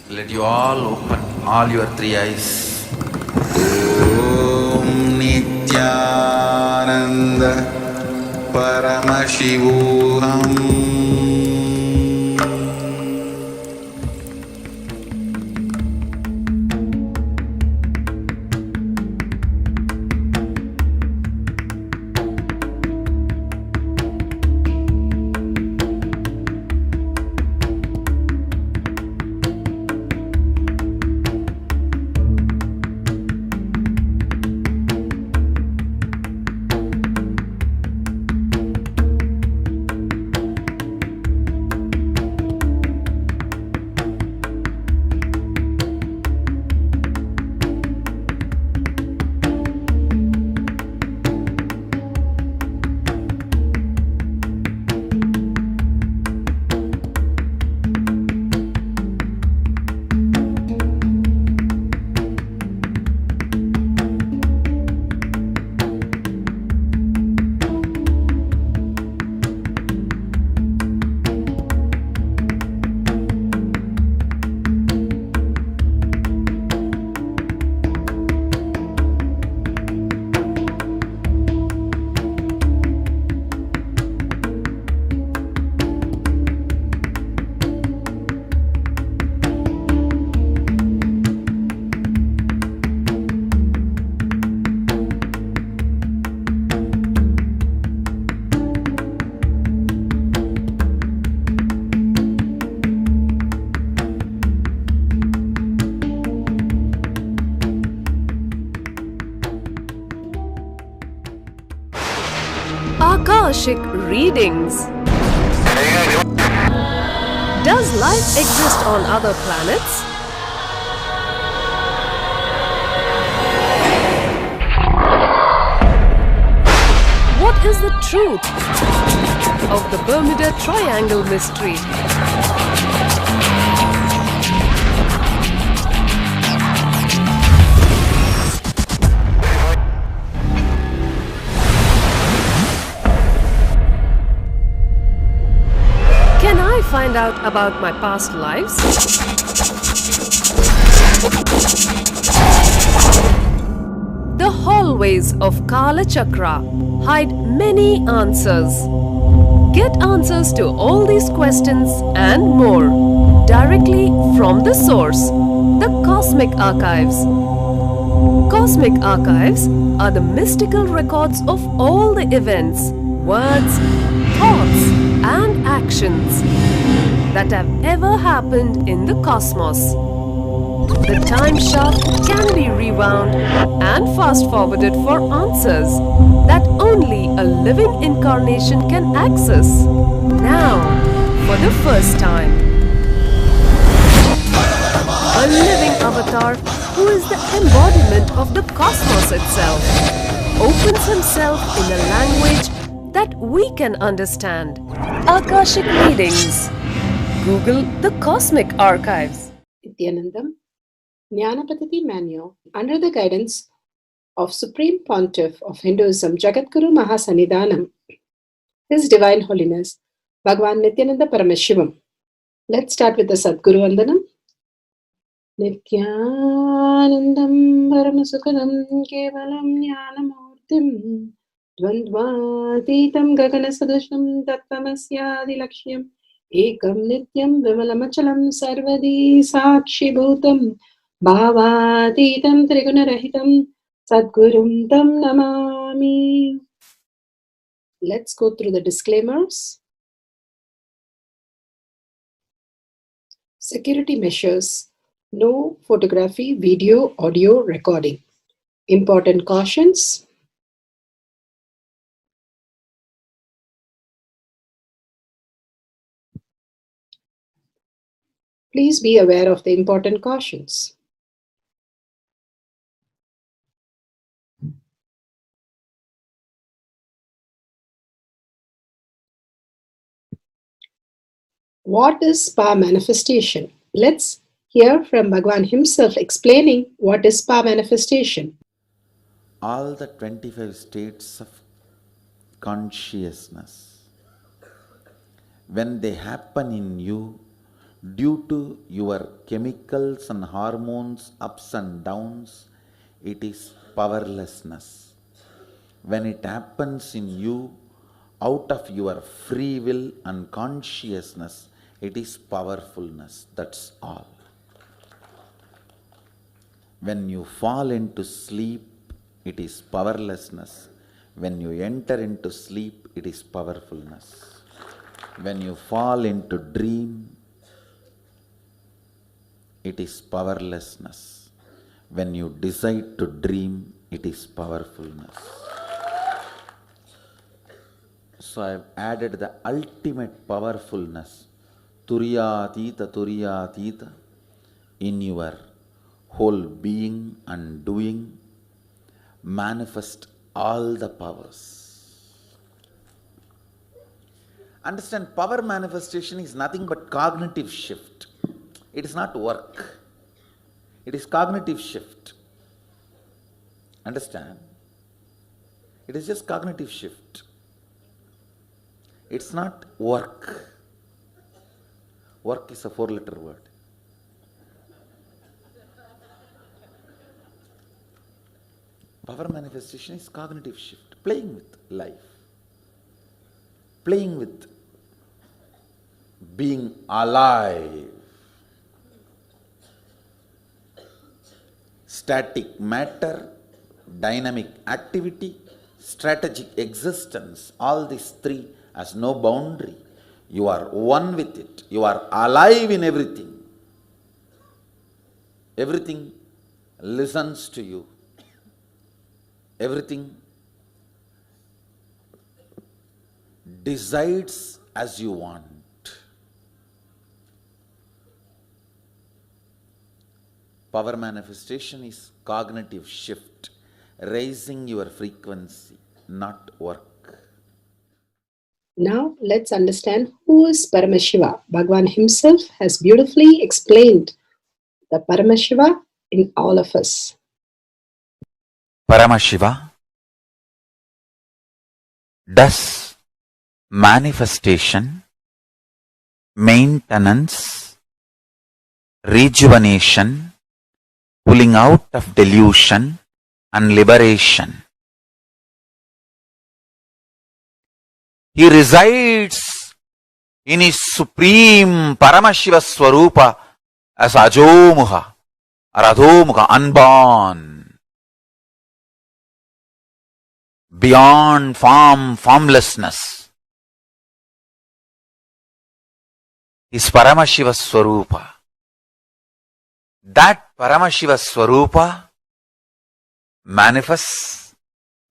Let you all open all your three eyes. Om Nityananda Paramashivoham. Akashic readings. Does life exist on other planets? What is the truth of the Bermuda Triangle mystery? Can I find out about my past lives? The hallways of Kala Chakra hide many answers. Get answers to all these questions and more directly from the source, the Cosmic Archives. Cosmic Archives are the mystical records of all the events, words, thoughts, and actions that have ever happened in the cosmos. The time shaft can be rewound and fast-forwarded for answers that only a living incarnation can access. Now, for the first time, a living avatar who is the embodiment of the cosmos itself opens himself in a language that we can understand. Akashic Readings. Google the Cosmic Archives. Nityanandam Jnanapatiti Manual under the guidance of Supreme Pontiff of Hinduism Jagadguru Mahasannidhanam, His Divine Holiness Bhagwan Nityananda Paramashivam. Let's start with the Sadguru Vandanam. Nityanandam Paramasukadam Kevalam Jnanamurtim Dvandvatitam Gaganasadusham Tattvamasyaadilakshya Ekam Nityam Vimalamachalam Sarvadi Sakshi Bhutam Bhavatitam Trigunarahitam Sadgurum Tam Namami. Let's go through the disclaimers. Security measures. No photography, video, audio recording. Important cautions. Please be aware of the important cautions. What is spa manifestation? Let's hear from Bhagwan himself explaining what is spa manifestation. All the 25 states of consciousness, when they happen in you, Due to your chemicals and hormones ups and downs, it is powerlessness. When it happens in you, out of your free will and consciousness, it is powerfulness. That's all. When you fall into sleep, it is powerlessness. When you enter into sleep, it is powerfulness. When you fall into dream, it is powerlessness. When you decide to dream, it is powerfulness. So I have added the ultimate powerfulness, Turiyatita, in your whole being and doing. Manifest all the powers. Understand, power manifestation is nothing but cognitive shift. It is not work. It is cognitive shift. Understand? It is just cognitive shift. It's not work. Work is a 4-letter word. Power manifestation is cognitive shift, playing with life, playing with being alive. Static matter, dynamic activity, strategic existence, all these three has no boundary. You are one with it. You are alive in everything. Everything listens to you. Everything decides as you want. Power manifestation is cognitive shift, raising your frequency, not work. Now let's understand who is Paramashiva. Bhagavan himself has beautifully explained the Paramashiva in all of us. Paramashiva does manifestation, maintenance, rejuvenation, pulling out of delusion and liberation. He resides in his supreme Paramashiva Swarupa as Ajomuha or Adhomuha, unborn. Beyond form, formlessness is Paramashiva Swarupa. That Paramashiva Swarupa manifests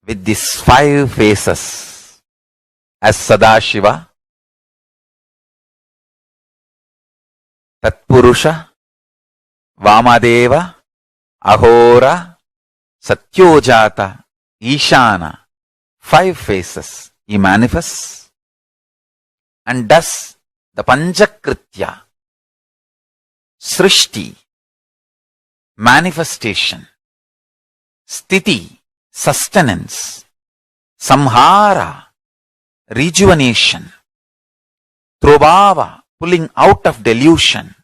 with these 5 faces as Sadashiva, Tatpurusha, Vamadeva, Ahora, Satyojata, Ishana. 5 faces he manifests and does the Panchakritya, Srishti, manifestation, Sthiti, sustenance, Samhara, rejuvenation, Trobhava, pulling out of delusion,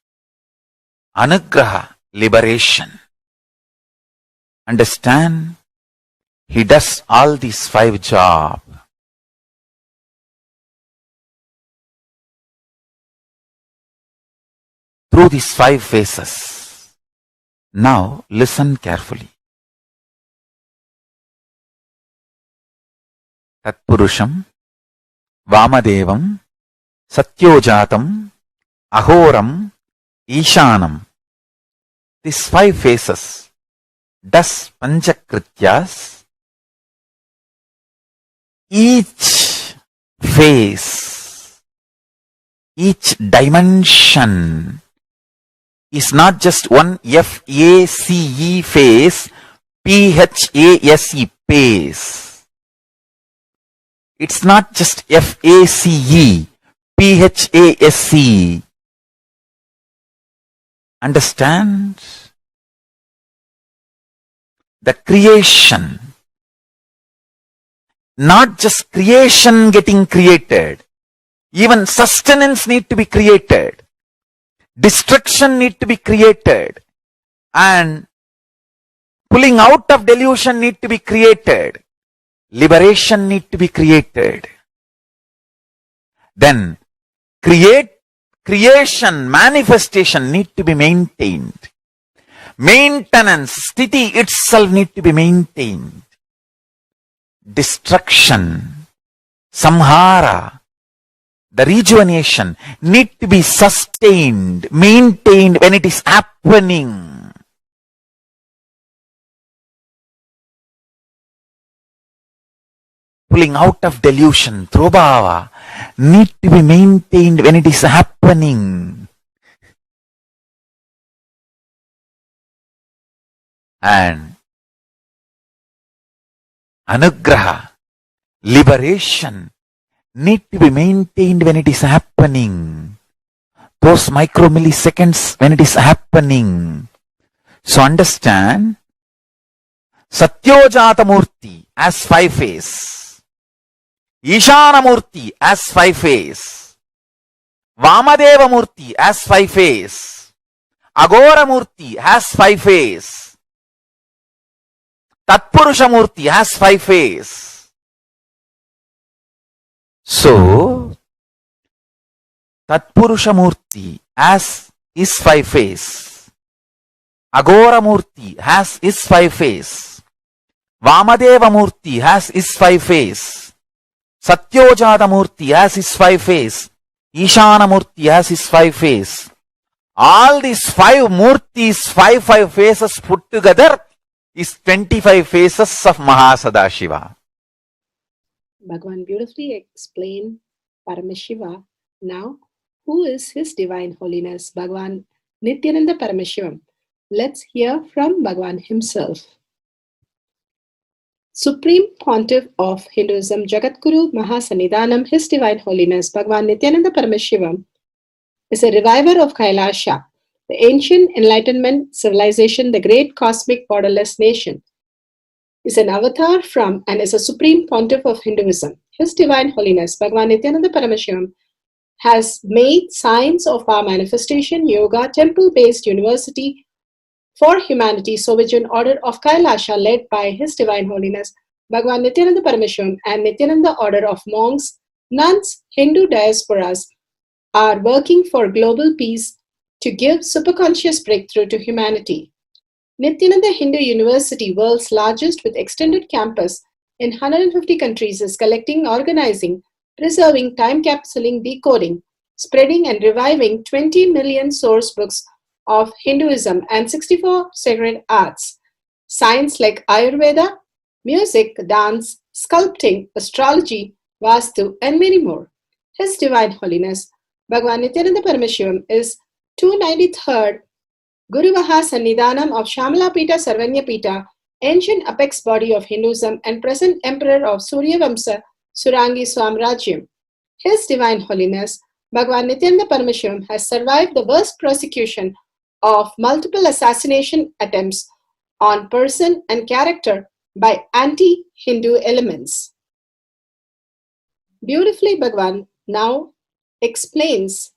Anugraha, liberation. Understand? He does all these 5 jobs. Through these 5 phases. Now listen carefully. Tatpurusham, Vamadevam, Satyojatam, Ahoram, Ishanam. These 5 phases does Panchakrityas. Each phase, each dimension is not just one F-A-C-E phase, P-H-A-S-E phase. It's not just F-A-C-E, P-H-A-S-E. Understand? The creation, not just creation getting created, even sustenance need to be created. Destruction need to be created. And pulling out of delusion need to be created. Liberation need to be created. Then creation, manifestation need to be maintained. Maintenance, sthiti itself need to be maintained. Destruction, samhara, the rejuvenation need to be sustained, maintained when it is happening. Pulling out of delusion, throbhava, need to be maintained when it is happening. And anugraha, liberation, need to be maintained when it is happening. Those micromilliseconds when it is happening. So understand, Satyojata Murti as 5 face, Ishana Murti as 5 face, Vamadeva Murti as 5 face, Agora Murti has 5 face, Tatpurusha Murti has 5 face. So, Tatpurusha Murti as is 5 face, Agora Murti has is 5 face, Vamadeva Murti has is 5 face, Satyojata Murti has his 5 face, Ishana Murti has his 5 face. All these 5 Murtis, 5 faces put together is 25 faces of Mahasadashiva. Bhagavan beautifully explained Paramashiva. Now, who is His Divine Holiness, Bhagavan Nityananda Paramashivam? Let's hear from Bhagavan himself. Supreme Pontiff of Hinduism, Jagadguru Mahasannidhanam, His Divine Holiness, Bhagavan Nityananda Paramashivam, is a reviver of Kailasha, the ancient enlightenment civilization, the great cosmic borderless nation. Is an avatar from and is a supreme pontiff of Hinduism. His Divine Holiness, Bhagavan Nityananda Paramashivam, has made science of our manifestation, yoga, temple-based university for humanity, Sovijian order of Kailasha led by His Divine Holiness, Bhagavan Nityananda Paramashivam and Nityananda order of monks, nuns, Hindu diasporas are working for global peace to give superconscious breakthrough to humanity. Nityananda Hindu University, world's largest with extended campus in 150 countries, is collecting, organizing, preserving, time-capsuling, decoding, spreading and reviving 20 million source books of Hinduism and 64 sacred arts, science like Ayurveda, music, dance, sculpting, astrology, Vastu, and many more. His Divine Holiness, Bhagavan Nityananda Paramashivam, is 293rd Guru Mahasannidhanam of Shamalapita Sarvanyapita, ancient apex body of Hinduism and present emperor of Suryavamsa Surangi Swamrajyam. His Divine Holiness, Bhagavan Nityananda Paramashivam, has survived the worst persecution of multiple assassination attempts on person and character by anti-Hindu elements. Beautifully, Bhagavan now explains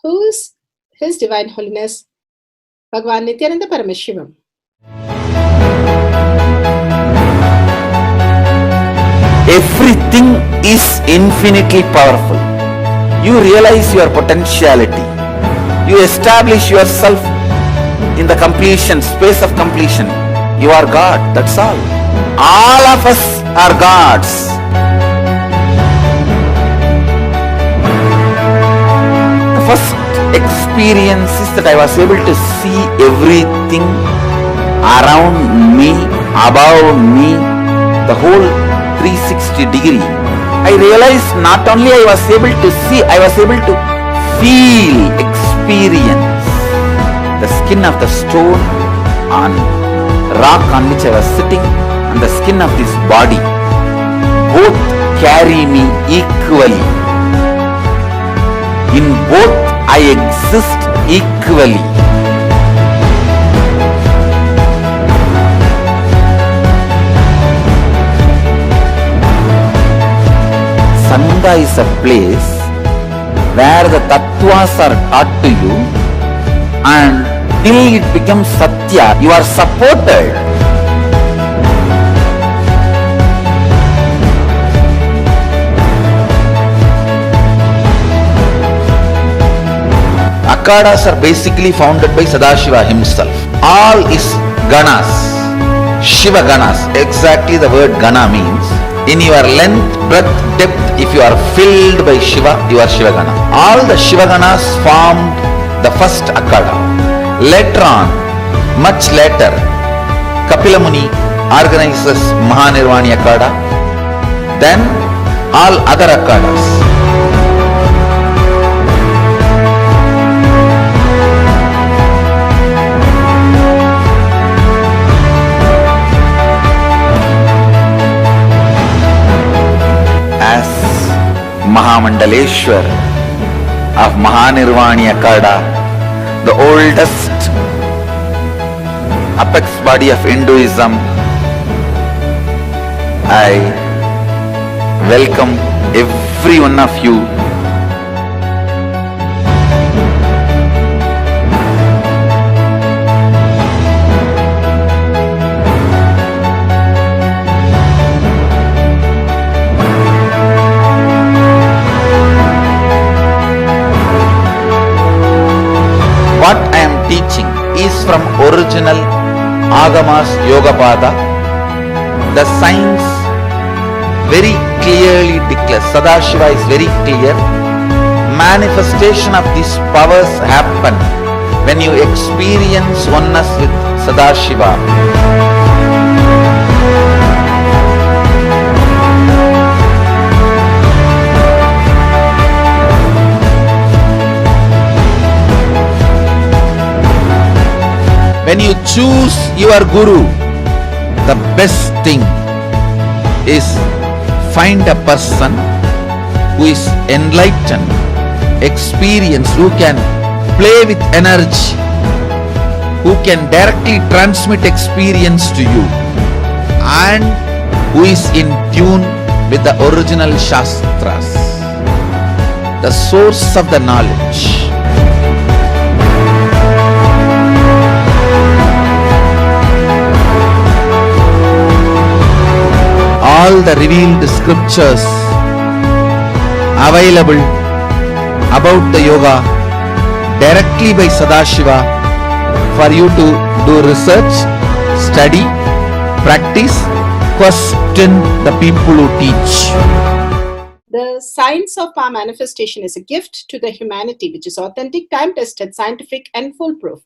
who is His Divine Holiness, Bhagavan Nityananda Paramashivam. Everything is infinitely powerful. You realize your potentiality. You establish yourself in the completion, space of completion. You are God, that's all. All of us are gods. The first experience is that I was able to see everything around me, above me, the whole 360 degree. I realized not only I was able to see, I was able to feel, experience the skin of the stone on rock on which I was sitting and the skin of this body. Both carry me equally. In both I exist equally. Sangha is a place where the tattvas are taught to you, and till it becomes satya, you are supported. Akhadas are basically founded by Sadashiva himself. All is ganas, Shiva ganas, exactly the word gana means. In your length, breadth, depth, if you are filled by Shiva, you are Shiva gana. All the Shiva ganas formed the first Akhada. Later on, much later, Kapila Muni organizes Mahanirvani Akhada, then all other Akhadas. As Mahamandaleshwar of Mahanirvani Akhada, the oldest apex body of Hinduism, I welcome every one of you. What I am teaching is from original Agamas Yogapada. The science very clearly declares, Sadashiva is very clear, manifestation of these powers happen when you experience oneness with Sadashiva. When you choose your guru, the best thing is find a person who is enlightened, experienced, who can play with energy, who can directly transmit experience to you, and who is in tune with the original Shastras, the source of the knowledge. All the revealed scriptures available about the yoga directly by Sadashiva for you to do research, study, practice, question the people who teach. The science of power manifestation is a gift to the humanity which is authentic, time-tested, scientific and foolproof.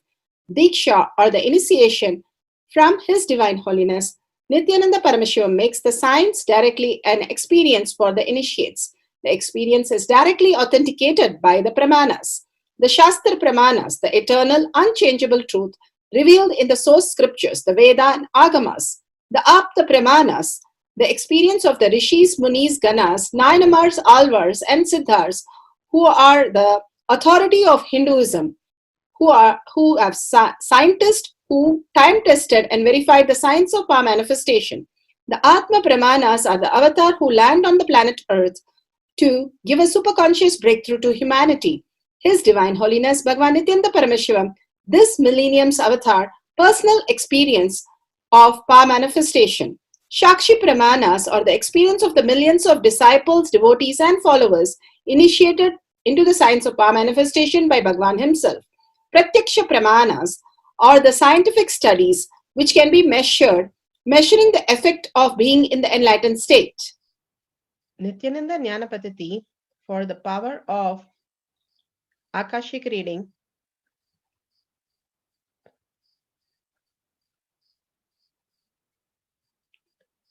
Diksha or the initiation from His Divine Holiness Nityananda Paramashivam makes the science directly an experience for the initiates. The experience is directly authenticated by the Pramanas. The Shastra Pramanas, the eternal, unchangeable truth revealed in the source scriptures, the Veda and Agamas. The Apta Pramanas, the experience of the Rishis, Munis, Ganas, Nayanamars, Alvars and Siddhars, who are the authority of Hinduism, who have scientists who time-tested and verified the science of power manifestation. The Atma Pramanas are the avatar who land on the planet Earth to give a superconscious breakthrough to humanity. His Divine Holiness Bhagavan Nityananda Paramashivam, this millennium's avatar, personal experience of power manifestation. Shakshi Pramanas are the experience of the millions of disciples, devotees and followers initiated into the science of power manifestation by Bhagavan himself. Pratyaksha Pramanas are the scientific studies which can be measuring the effect of being in the enlightened state. Nityananda Jnanapatiti for the power of Akashic reading.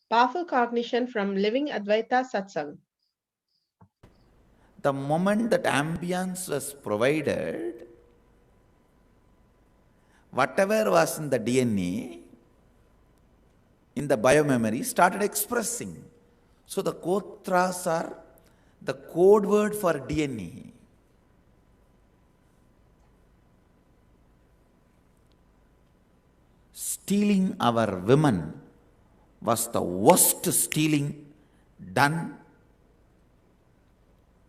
Powerful cognition from living Advaita Satsang. The moment that ambience was provided, whatever was in the DNA, in the biomemory, started expressing. So the kotras are the code word for DNA. Stealing our women was the worst stealing done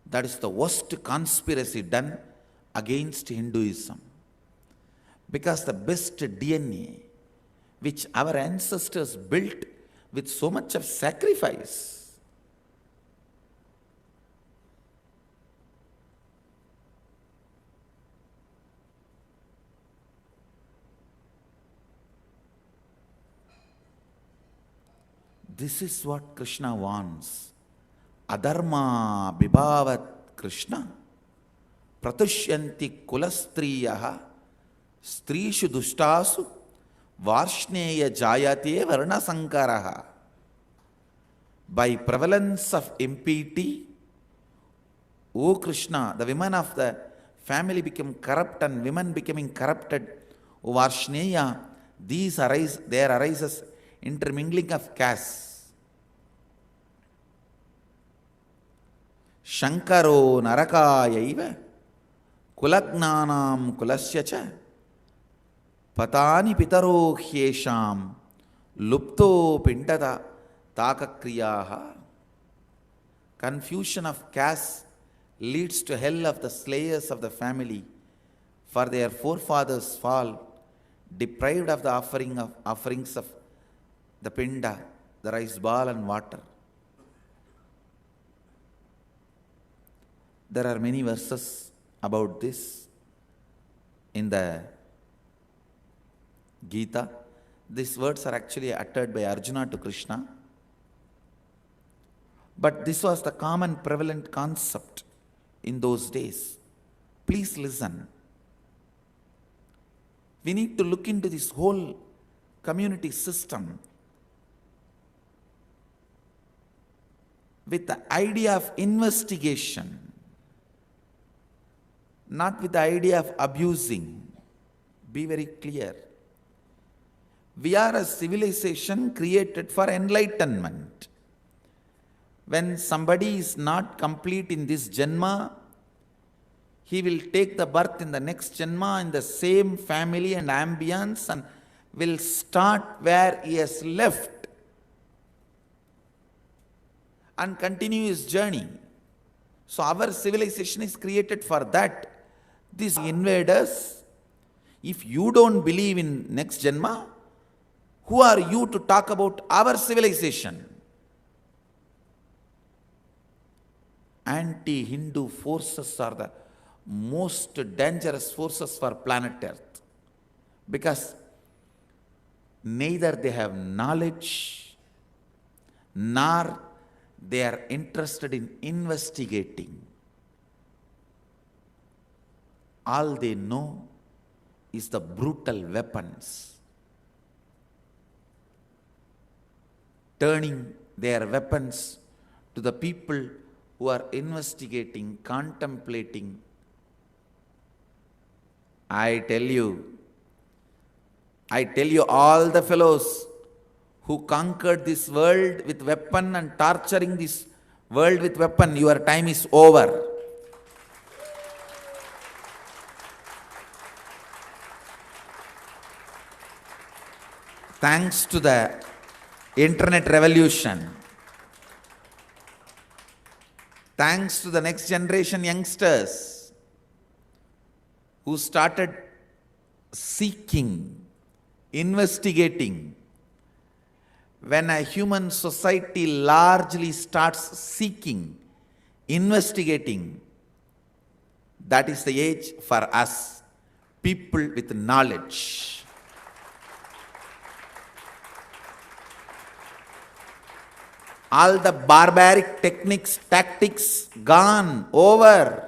That is the worst conspiracy done against Hinduism. Because the best DNA which our ancestors built with so much of sacrifice, this is what Krishna wants. Adharma bibhavat Krishna pratushyanti kulastriyaha strishu dushtasu varshneya jayate varna sankaraha. By prevalence of impurity, O Krishna, the women of the family become corrupt and women becoming corrupted. O Varshneya, there arises intermingling of castes. Shankaro narakayaiva kulagnanam kulasya cha patani pitaro hyesham lupto pindada takakriyaha. Confusion of caste leads to hell of the slayers of the family, for their forefathers fall deprived of the offerings of the pinda, the rice ball and water. There are many verses about this in the Gita. These words are actually uttered by Arjuna to Krishna. But this was the common prevalent concept in those days. Please listen. We need to look into this whole community system with the idea of investigation, not with the idea of abusing. Be very clear. We are a civilization created for enlightenment. When somebody is not complete in this Janma, he will take the birth in the next Janma in the same family and ambience and will start where he has left and continue his journey. So our civilization is created for that. These invaders, if you don't believe in next Janma, who are you to talk about our civilization? Anti-Hindu forces are the most dangerous forces for planet Earth, because neither they have knowledge nor they are interested in investigating. All they know is the brutal weapons, turning their weapons to the people who are investigating, contemplating. I tell you, all the fellows who conquered this world with weapon and torturing this world with weapon, your time is over. Thanks to the internet revolution, thanks to the next generation youngsters who started seeking, investigating. When a human society largely starts seeking, investigating, that is the age for us, people with knowledge. All the barbaric techniques, tactics, gone, over.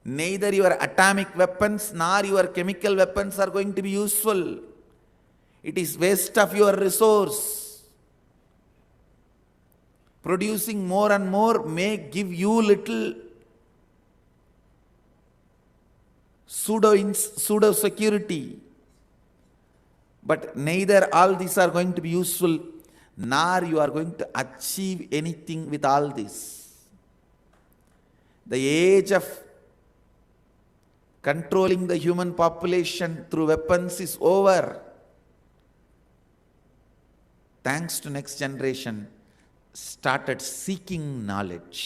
Neither your atomic weapons nor your chemical weapons are going to be useful. It is waste of your resource. Producing more and more may give you little pseudo security. But neither all these are going to be useful, nor you are going to achieve anything with all this. The age of controlling the human population through weapons is over. Thanks to next generation started seeking knowledge.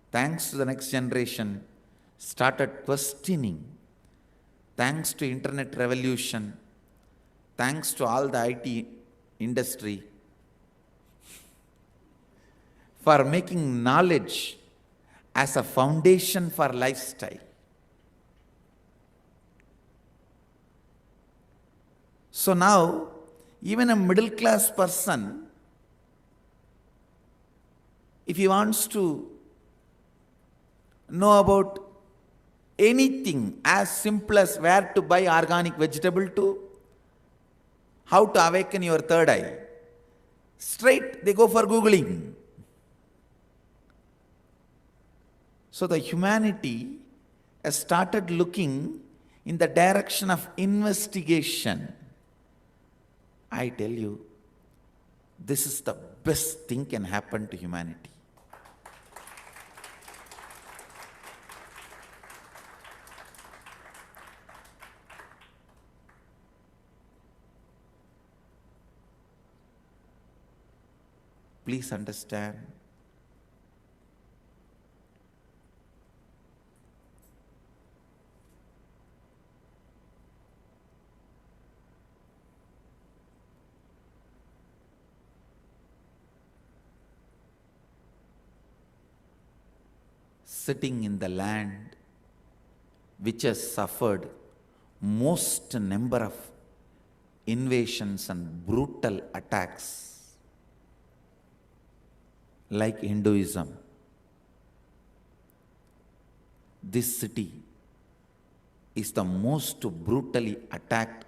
Thanks to the next generation, started questioning. Thanks to internet revolution, thanks to all the IT industry, for making knowledge as a foundation for lifestyle. So now, even a middle class person, if he wants to know about anything as simple as where to buy organic vegetable to how to awaken your third eye, straight they go for Googling. So the humanity has started looking in the direction of investigation. I tell you, this is the best thing can happen to humanity. Please understand, sitting in the land which has suffered most number of invasions and brutal attacks, like Hinduism, this city is the most brutally attacked,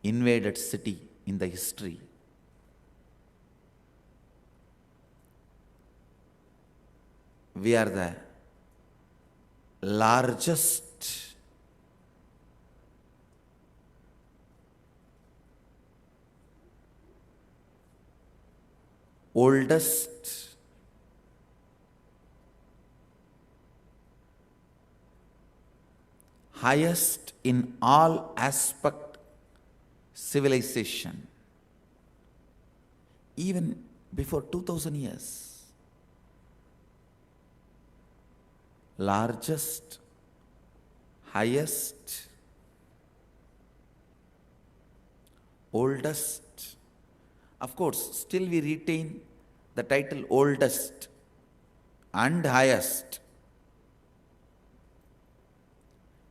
invaded city in the history. We are the largest oldest highest in all aspect civilization, even before 2000 years. Largest, highest, oldest. Of course, still we retain the title oldest and highest.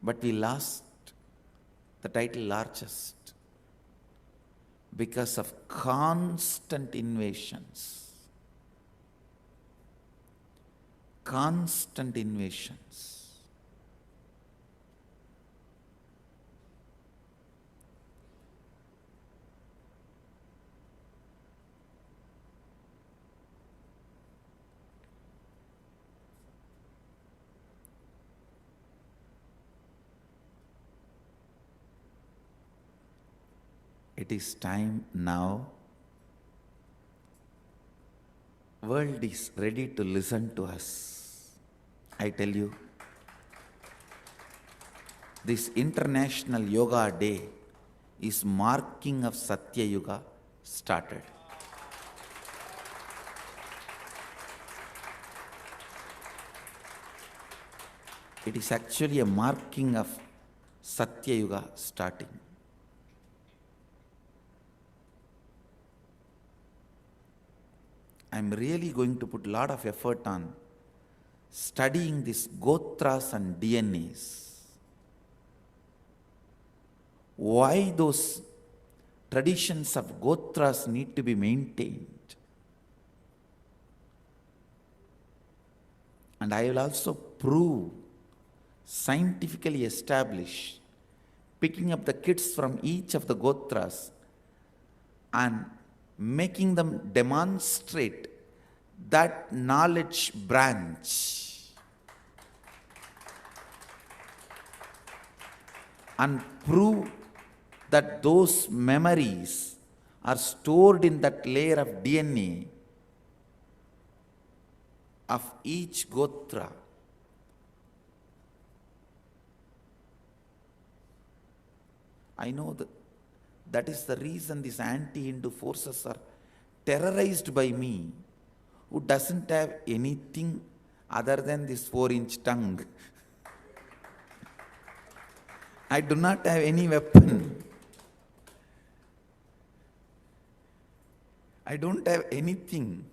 But we lost the title largest because of constant invasions. Constant invasions. It is time now. World is ready to listen to us. I tell you, this International Yoga Day is marking of Satya Yuga started. It is actually a marking of Satya Yuga starting. I am really going to put a lot of effort on studying these Gotras and DNAs. Why those traditions of Gotras need to be maintained. And I will also prove, scientifically establish, picking up the kids from each of the Gotras and making them demonstrate that knowledge branch and prove that those memories are stored in that layer of DNA of each Gotra. I know that is the reason these anti-Hindu forces are terrorized by me, who doesn't have anything other than this 4-inch tongue. I do not have any weapon. I don't have anything.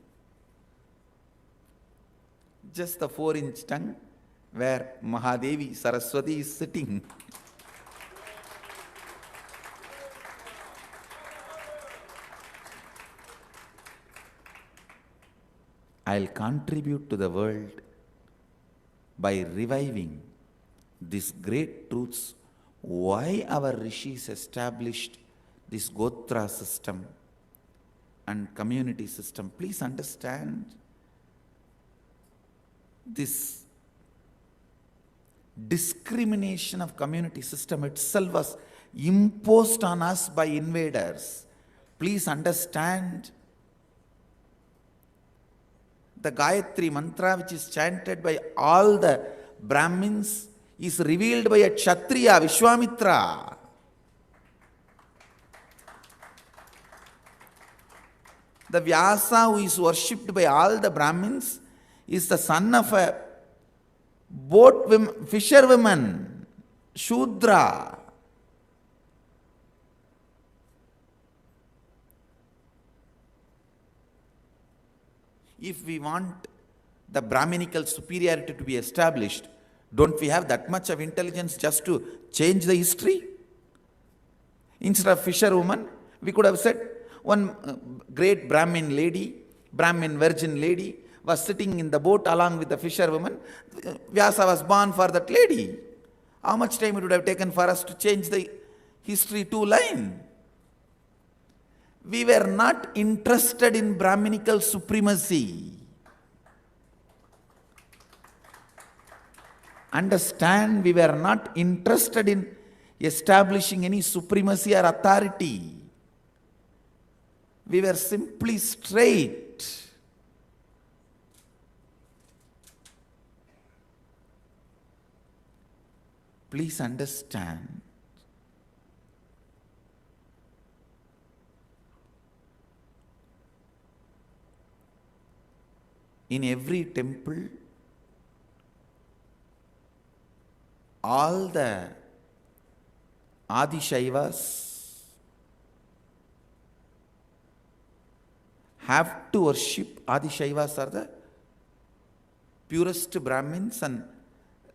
Just the 4-inch tongue where Mahadevi Saraswati is sitting. I'll contribute to the world by reviving these great truths, why our rishis established this Gotra system and community system. Please understand, this discrimination of community system itself was imposed on us by invaders. Please understand, the Gayatri mantra, which is chanted by all the Brahmins, is revealed by a Kshatriya, Vishwamitra. The Vyasa, who is worshipped by all the Brahmins, is the son of a fisherwoman, Shudra. If we want the Brahminical superiority to be established, don't we have that much of intelligence just to change the history? Instead of fisherwoman, we could have said one great Brahmin lady, Brahmin virgin lady, was sitting in the boat along with the fisherwoman. Vyasa was born for that lady. How much time it would have taken for us to change the history 2 line? We were not interested in Brahminical supremacy. Understand, we were not interested in establishing any supremacy or authority. We were simply straight. Please understand, in every temple, all the Adishaivas have to worship. Adishaivas are the purest Brahmins and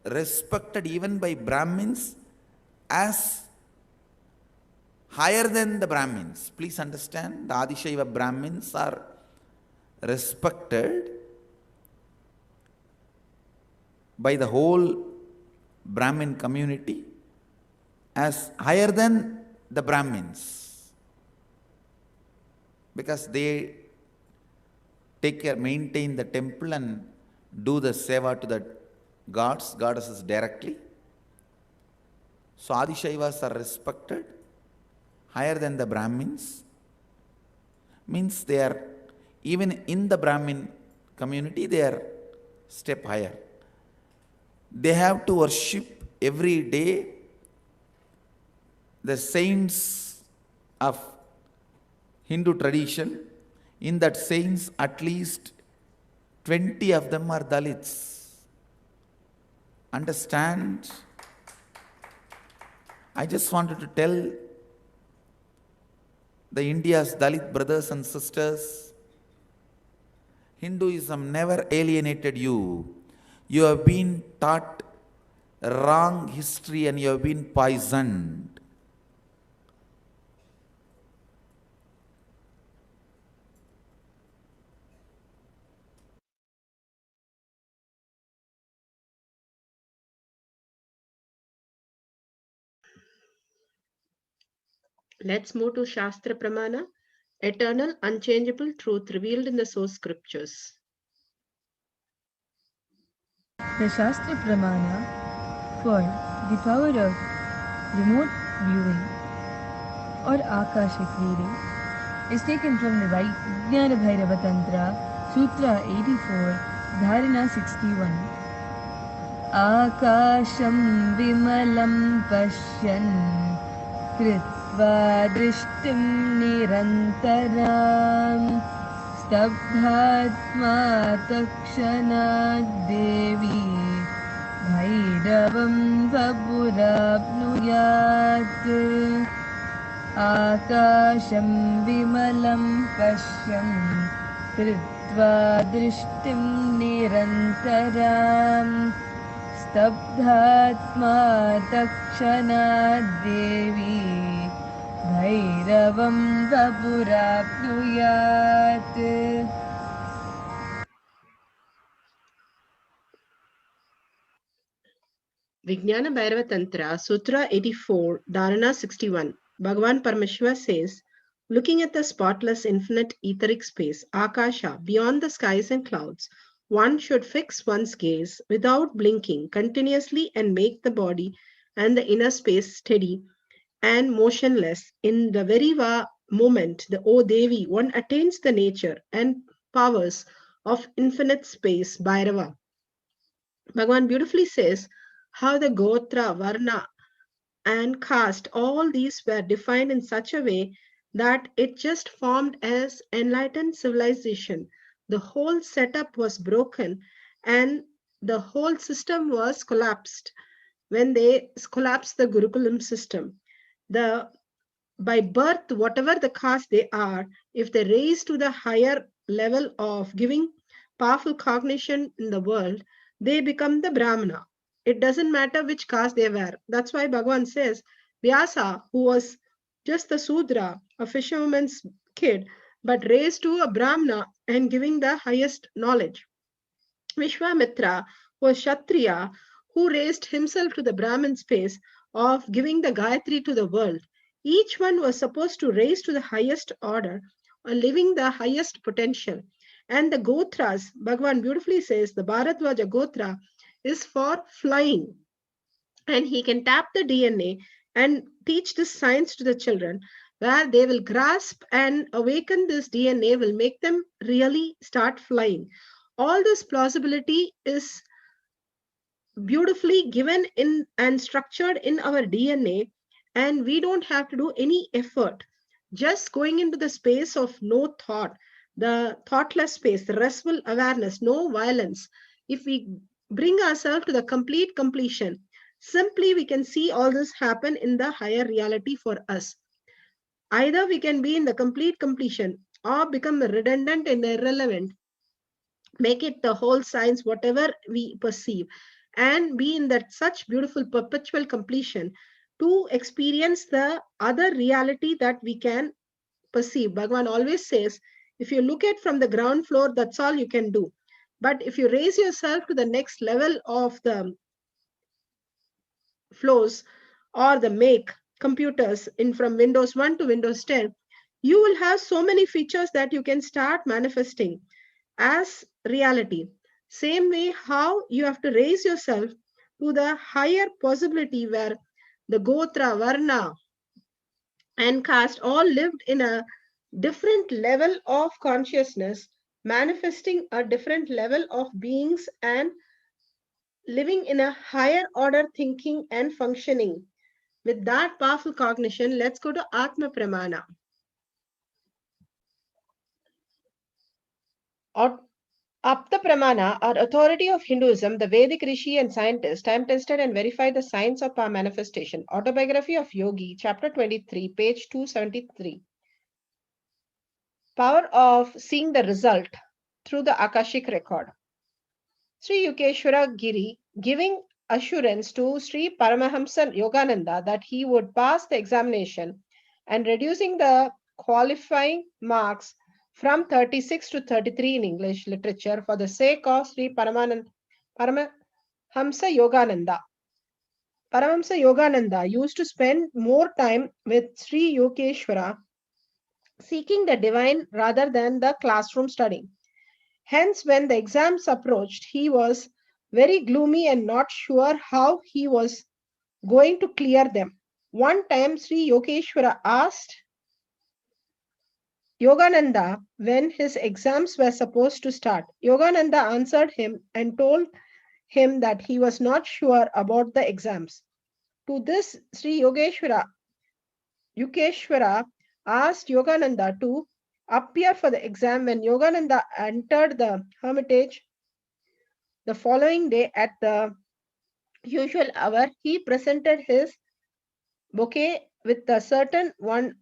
respected even by Brahmins as higher than the Brahmins. Please understand, the Adishaiva Brahmins are respected by the whole Brahmin community as higher than the Brahmins, because they take care, maintain the temple and do the seva to the gods, goddesses directly. So Adishaivas are respected higher than the Brahmins. Means they are, even in the Brahmin community, they are step higher. They have to worship every day the saints of Hindu tradition. In that saints, at least 20 of them are Dalits. Understand? I just wanted to tell the India's Dalit brothers and sisters, Hinduism never alienated you. You have been taught wrong history and you have been poisoned. Let's move to Shastra Pramana, eternal, unchangeable truth revealed in the source scriptures. The Shastra Pramana for the power of remote viewing or Akashic reading is taken from the Vijnana Bhairava Tantra, Sutra 84, Dharana 61. Akasham vimalam pashyan Kritva drishtim nirantaram स्तब्धात्मा तत्क्षणात् देवी भैरवं वपुराप्नुयात् आकाशं विमलं पश्यन् कृत्वा दृष्टिं निरन्तराम् स्तब्धात्मा तत्क्षणात् देवी भैरवं वपुराप्नुयात्. Vijnana Bhairava Tantra, Sutra 84, Dharana 61. Bhagavan Parameshwar says, looking at the spotless infinite etheric space, Akasha, beyond the skies and clouds, one should fix one's gaze without blinking continuously and make the body and the inner space steady and motionless. In the very moment, the O Devi, one attains the nature and powers of infinite space, Bhairava. Bhagavan beautifully says how the Gotra, Varna, and caste, all these were defined in such a way that it just formed as enlightened civilization. The whole setup was broken and the whole system was collapsed when they collapsed the Gurukulam system. By birth, whatever the caste they are, if they raise to the higher level of giving powerful cognition in the world, they become the Brahmana. It doesn't matter which caste they were. That's why Bhagavan says, Vyasa, who was just the Sudra, a fisherman's kid, but raised to a Brahmana and giving the highest knowledge. Vishwamitra was Kshatriya, who raised himself to the Brahmin space of giving the Gayatri to the world. Each one was supposed to raise to the highest order, living the highest potential. And the Gotras, Bhagavan beautifully says, the Bharadwaja Gotra is for flying. And he can tap the DNA and teach this science to the children, where they will grasp and awaken this DNA, will make them really start flying. All this plausibility is beautifully given in and structured in our DNA, and we don't have to do any effort. Just going into the space of no thought, the thoughtless space, the restful awareness, no violence. If we bring ourselves to the complete completion, simply we can see all this happen in the higher reality for us. Either we can be in the complete completion or become redundant and irrelevant, make it the whole science, whatever we perceive, and be in that such beautiful perpetual completion to experience the other reality that we can perceive. Bhagavan always says, if you look at from the ground floor, that's all you can do. But if you raise yourself to the next level of the flows or the make computers in from Windows 1 to Windows 10, you will have so many features that you can start manifesting as reality. Same way how you have to raise yourself to the higher possibility where the Gotra, Varna, and caste all lived in a different level of consciousness, manifesting a different level of beings and living in a higher order thinking and functioning. With that powerful cognition, let's go to Atma Pramana. Apta Pramana, our authority of Hinduism, the Vedic rishi and scientist, time-tested and verified the science of our manifestation. Autobiography of Yogi, chapter 23, page 273. Power of seeing the result through the Akashic record. Sri Yukeshwara Giri giving assurance to Sri Paramahamsa Yogananda that he would pass the examination and reducing the qualifying marks from 36 to 33 in English literature for the sake of Sri Paramahamsa Yogananda. Paramahamsa Yogananda used to spend more time with Sri Yukeshwara seeking the divine rather than the classroom studying. Hence, when the exams approached, he was very gloomy and not sure how he was going to clear them. One time, Sri Yukeshwara asked Yogananda when his exams were supposed to start. Yogananda answered him and told him that he was not sure about the exams. To this, Sri Yukeshwara asked Yogananda to appear for the exam when Yogananda entered the hermitage the following day at the usual hour, he presented his bouquet with a certain one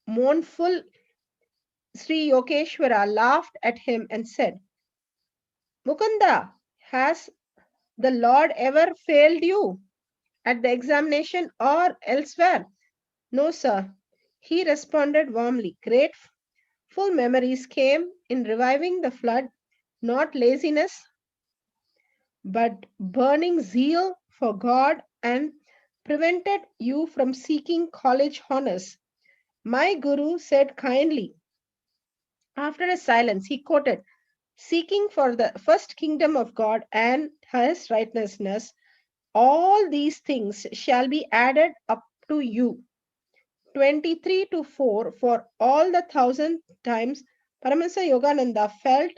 mournful Sri Yokeshwara laughed at him and said, Mukunda, has the Lord ever failed you at the examination or elsewhere? No, sir. He responded warmly. Grateful memories came in reviving the flood, not laziness, but burning zeal for God, and prevented you from seeking college honors. My Guru said kindly. After a silence, he quoted, seeking for the first kingdom of God and his righteousness, all these things shall be added up to you. 23 to 4, for all the 1,000 times Paramahansa Yogananda felt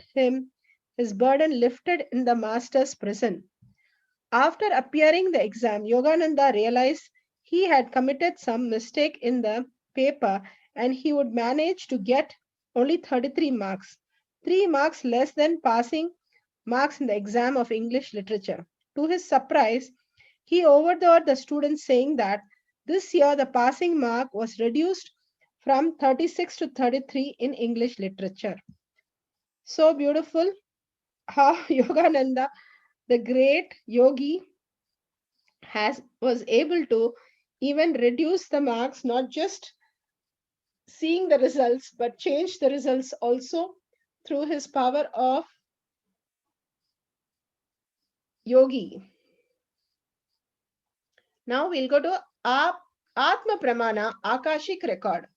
his burden lifted in the master's presence. After appearing the exam, Yogananda realized he had committed some mistake in the paper and he would manage to get only 33 marks, 3 marks less than passing marks in the exam of English literature. To his surprise, he overheard the students saying that this year the passing mark was reduced from 36 to 33 in English literature. So beautiful how Yogananda, the great yogi, was able to even reduce the marks, not just seeing the results, but change the results also through his power of yogi. Now we'll go to Atma Pramana Akashik record.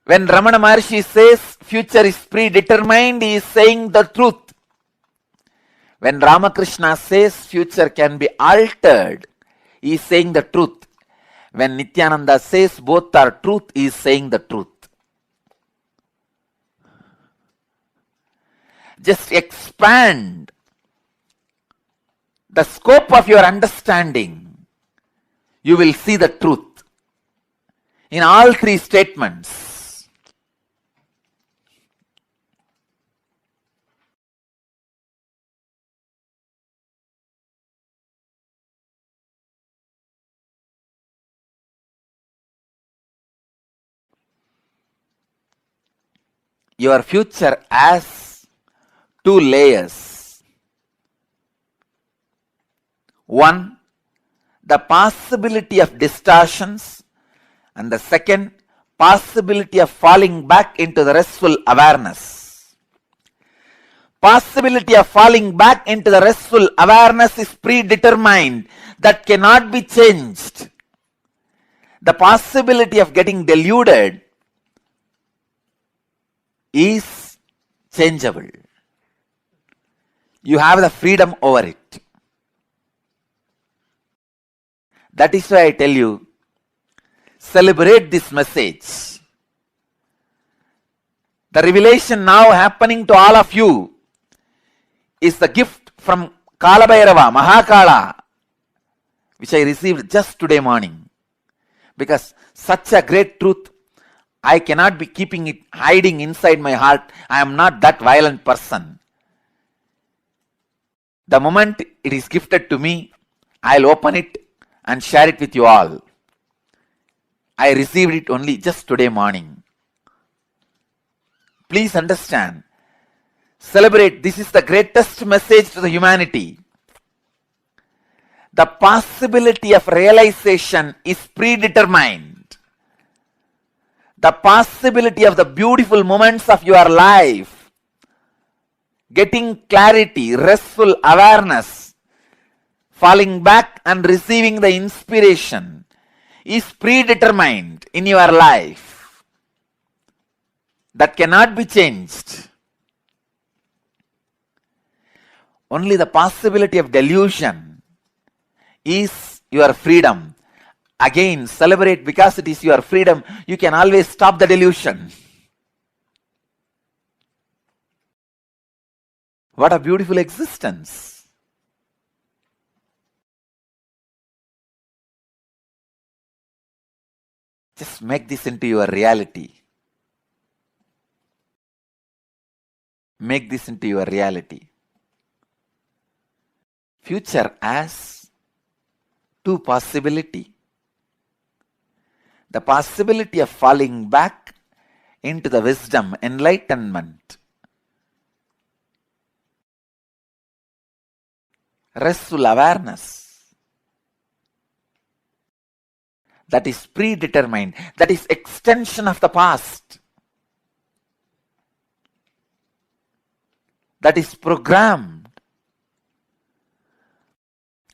When Ramana Maharshi says future is predetermined, he is saying the truth. When Ramakrishna says future can be altered, he is saying the truth. When Nityananda says both are truth, he is saying the truth. Just expand the scope of your understanding. You will see the truth in all three statements. Your future has two layers. One, the possibility of distortions, and the second, possibility of falling back into the restful awareness. Possibility of falling back into the restful awareness is predetermined, that cannot be changed. The possibility of getting deluded is changeable. You have the freedom over it. That is why I tell you, celebrate this message. The revelation now happening to all of you is the gift from Kala Bhairava, Mahakala, which I received just today morning. Because such a great truth, I cannot be keeping it hiding inside my heart. I am not that violent person. The moment it is gifted to me, I'll open it and share it with you all. I received it only just today morning. Please understand. Celebrate. This is the greatest message to the humanity. The possibility of realization is predetermined. The possibility of the beautiful moments of your life, getting clarity, restful awareness, falling back and receiving the inspiration is predetermined in your life. That cannot be changed. Only the possibility of delusion is your freedom. Again, celebrate because it is your freedom. You can always stop the delusion. What a beautiful existence. Just make this into your reality. Make this into your reality. Future has two possibilities. The possibility of falling back into the wisdom, enlightenment, restful awareness that is predetermined, that is extension of the past, that is programmed.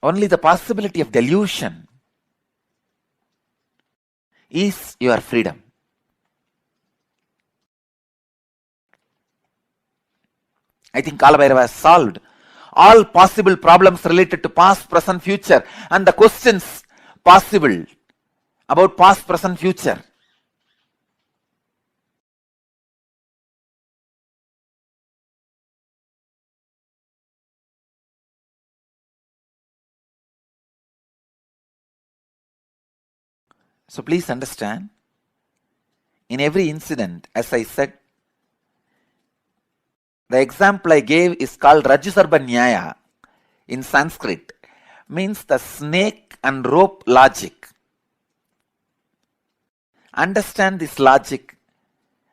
Only the possibility of delusion is your freedom. I think Kalabhairava has solved all possible problems related to past, present, future, and the questions possible about past, present, future. So please understand, in every incident, as I said, the example I gave is called Rajusarba Nyaya in Sanskrit, means the snake and rope logic. Understand this logic.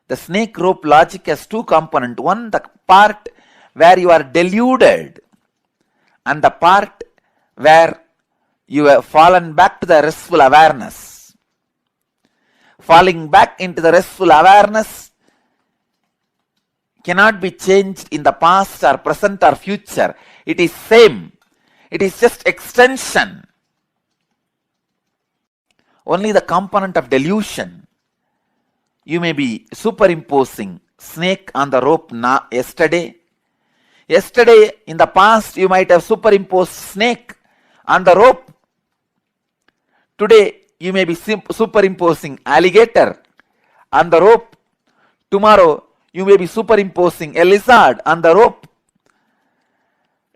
The snake rope logic has two components. One, the part where you are deluded, and the part where you have fallen back to the restful awareness. Falling back into the restful awareness cannot be changed in the past or present or future. It is same. It is just extension. Only the component of delusion. You may be superimposing snake on the rope yesterday. Yesterday, in the past, you might have superimposed snake on the rope. Today, you may be superimposing alligator on the rope. Tomorrow, you may be superimposing a lizard on the rope.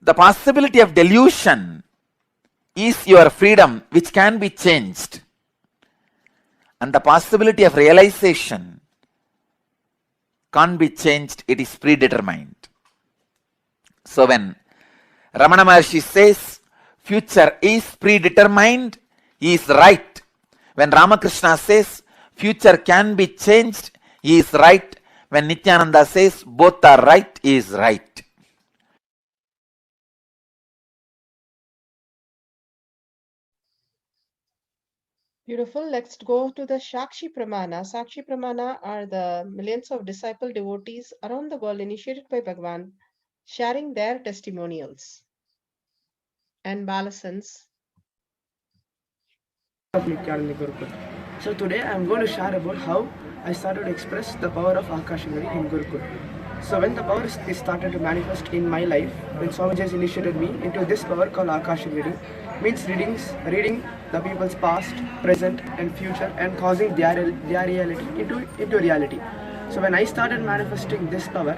The possibility of delusion is your freedom, which can be changed. And the possibility of realization can't be changed, it is predetermined. So when Ramana Maharshi says future is predetermined, he is right. When Ramakrishna says future can be changed, he is right. When Nityananda says both are right, he is right. Beautiful. Let's go to the Shakshi Pramana. Sakshi Pramana are the millions of disciple devotees around the world initiated by Bhagavan, sharing their testimonials. And Balasans. Of Nityananda Gurukul. So today I am going to share about how I started to express the power of Akashavani in Gurukul. So when the power is started to manifest in my life, when Swamiji has initiated me into this power called Akashavani, means reading the people's past, present and future and causing their reality into reality. So when I started manifesting this power,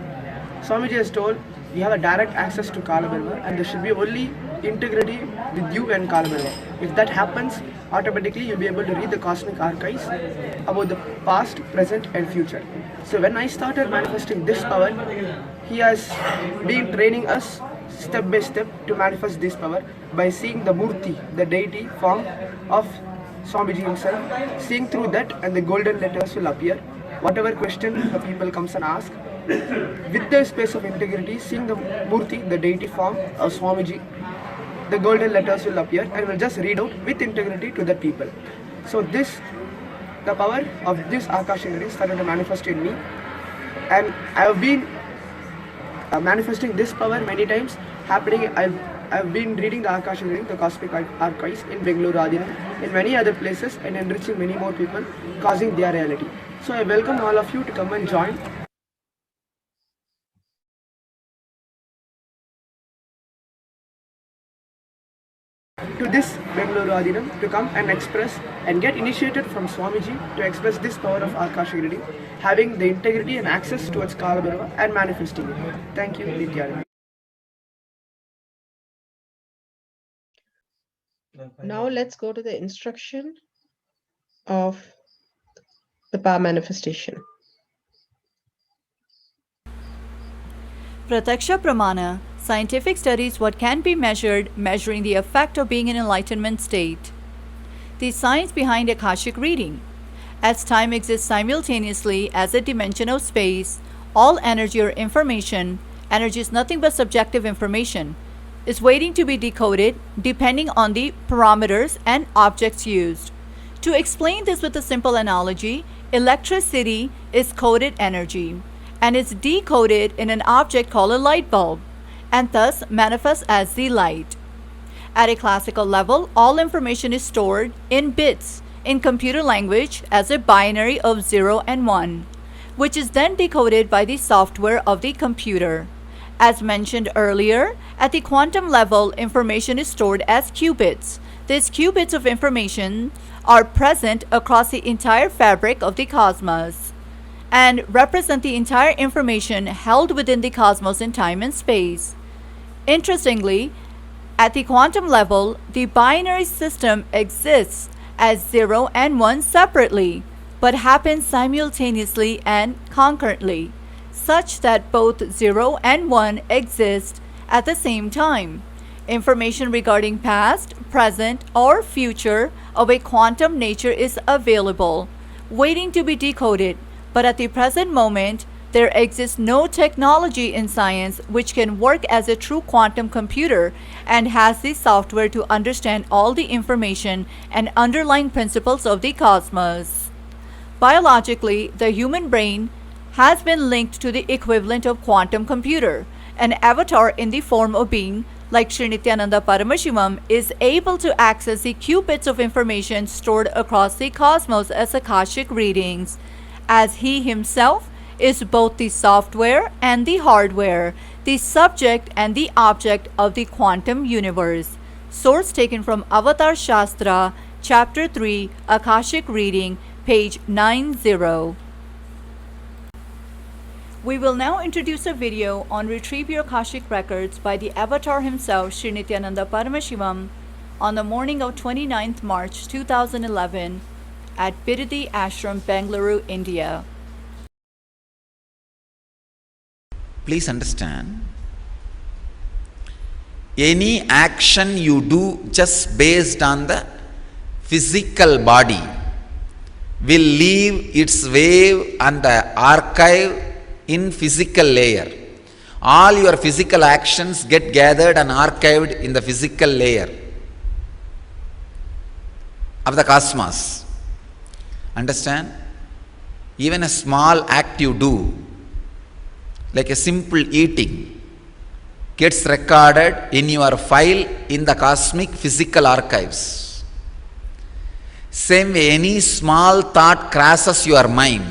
Swamiji has told we have a direct access to Kalabhairava and there should be only integrity with you and Kalabhairava. If that happens, automatically you'll be able to read the cosmic archives about the past, present and future. So when I started manifesting this power, he has been training us step by step to manifest this power by seeing the Murti, the deity form of Swamiji himself. Seeing through that and the golden letters will appear. Whatever question the people comes and ask, with the space of integrity, seeing the Murti, the deity form of Swamiji, the golden letters will appear and will just read out with integrity to the people. So the power of this Akashavani started to manifest in me, and I have been manifesting this power many times happening. I've been reading the Akashavani, the cosmic archives in Bengaluru, Adinam, in many other places and enriching many more people, causing their reality. So I welcome all of you to come and join to this Bengaluru Adinam to come and express and get initiated from Swamiji to express this power of Akashavani, having the integrity and access towards Kalabhairava and manifesting it. Thank you, Nityananda. Now let's go to the instruction of the power manifestation. Prataksha Pramana, scientific studies what can be measured, measuring the effect of being in enlightenment state. The science behind Akashic reading. As time exists simultaneously as a dimension of space, all energy or information, energy is nothing but subjective information, is waiting to be decoded depending on the parameters and objects used. To explain this with a simple analogy, electricity is coded energy and is decoded in an object called a light bulb, and thus manifests as the light. At a classical level, all information is stored in bits in computer language as a binary of 0 and 1, which is then decoded by the software of the computer. As mentioned earlier, at the quantum level, information is stored as qubits. These qubits of information are present across the entire fabric of the cosmos and represent the entire information held within the cosmos in time and space. Interestingly, at the quantum level, the binary system exists as 0 and 1 separately, but happens simultaneously and concurrently, such that both 0 and 1 exist at the same time. Information regarding past, present, or future of a quantum nature is available, waiting to be decoded, but at the present moment, there exists no technology in science which can work as a true quantum computer and has the software to understand all the information and underlying principles of the cosmos. Biologically, the human brain has been linked to the equivalent of quantum computer. An avatar in the form of being, like Sri Nityananda Paramashivam, is able to access the qubits of information stored across the cosmos as Akashic readings, as he himself is both the software and the hardware, the subject and the object of the quantum universe. Source taken from Avatar Shastra, Chapter 3, Akashic Reading, page 90. We will now introduce a video on Retrieve Your Akashic Records by the Avatar himself, Sri Nityananda Paramashivam, on the morning of 29th March 2011 at Biridhi Ashram, Bengaluru, India. Please understand, any action you do just based on the physical body will leave its wave and the archive in physical layer. All your physical actions get gathered and archived in the physical layer of the cosmos. Understand? Even a small act you do, like a simple eating, gets recorded in your file in the cosmic physical archives. Same way, any small thought crosses your mind,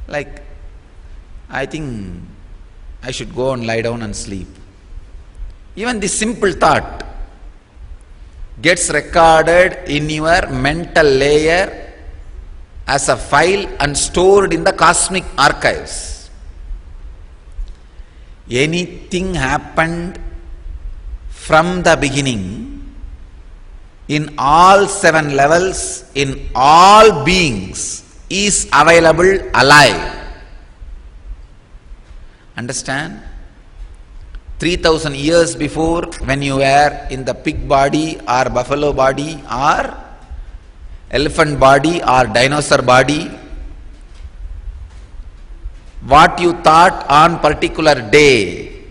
like, I think I should go and lie down and sleep. Even this simple thought gets recorded in your mental layer as a file and stored in the cosmic archives. Anything happened from the beginning in all 7 levels, in all beings, is available alive. Understand? 3000 years before, when you were in the pig body or buffalo body or elephant body or dinosaur body, what you thought on particular day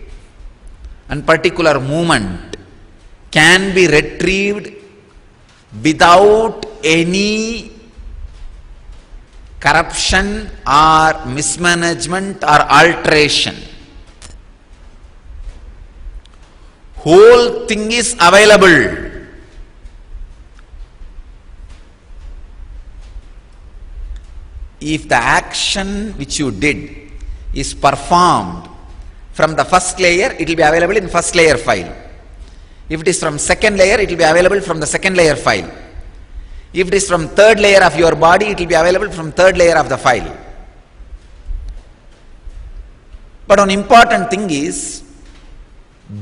and particular moment can be retrieved without any corruption or mismanagement or alteration. Whole thing is available. If the action which you did is performed from the first layer, it will be available in first layer file. If it is from second layer, it will be available from the second layer file. If it is from third layer of your body, it will be available from third layer of the file. But one important thing is,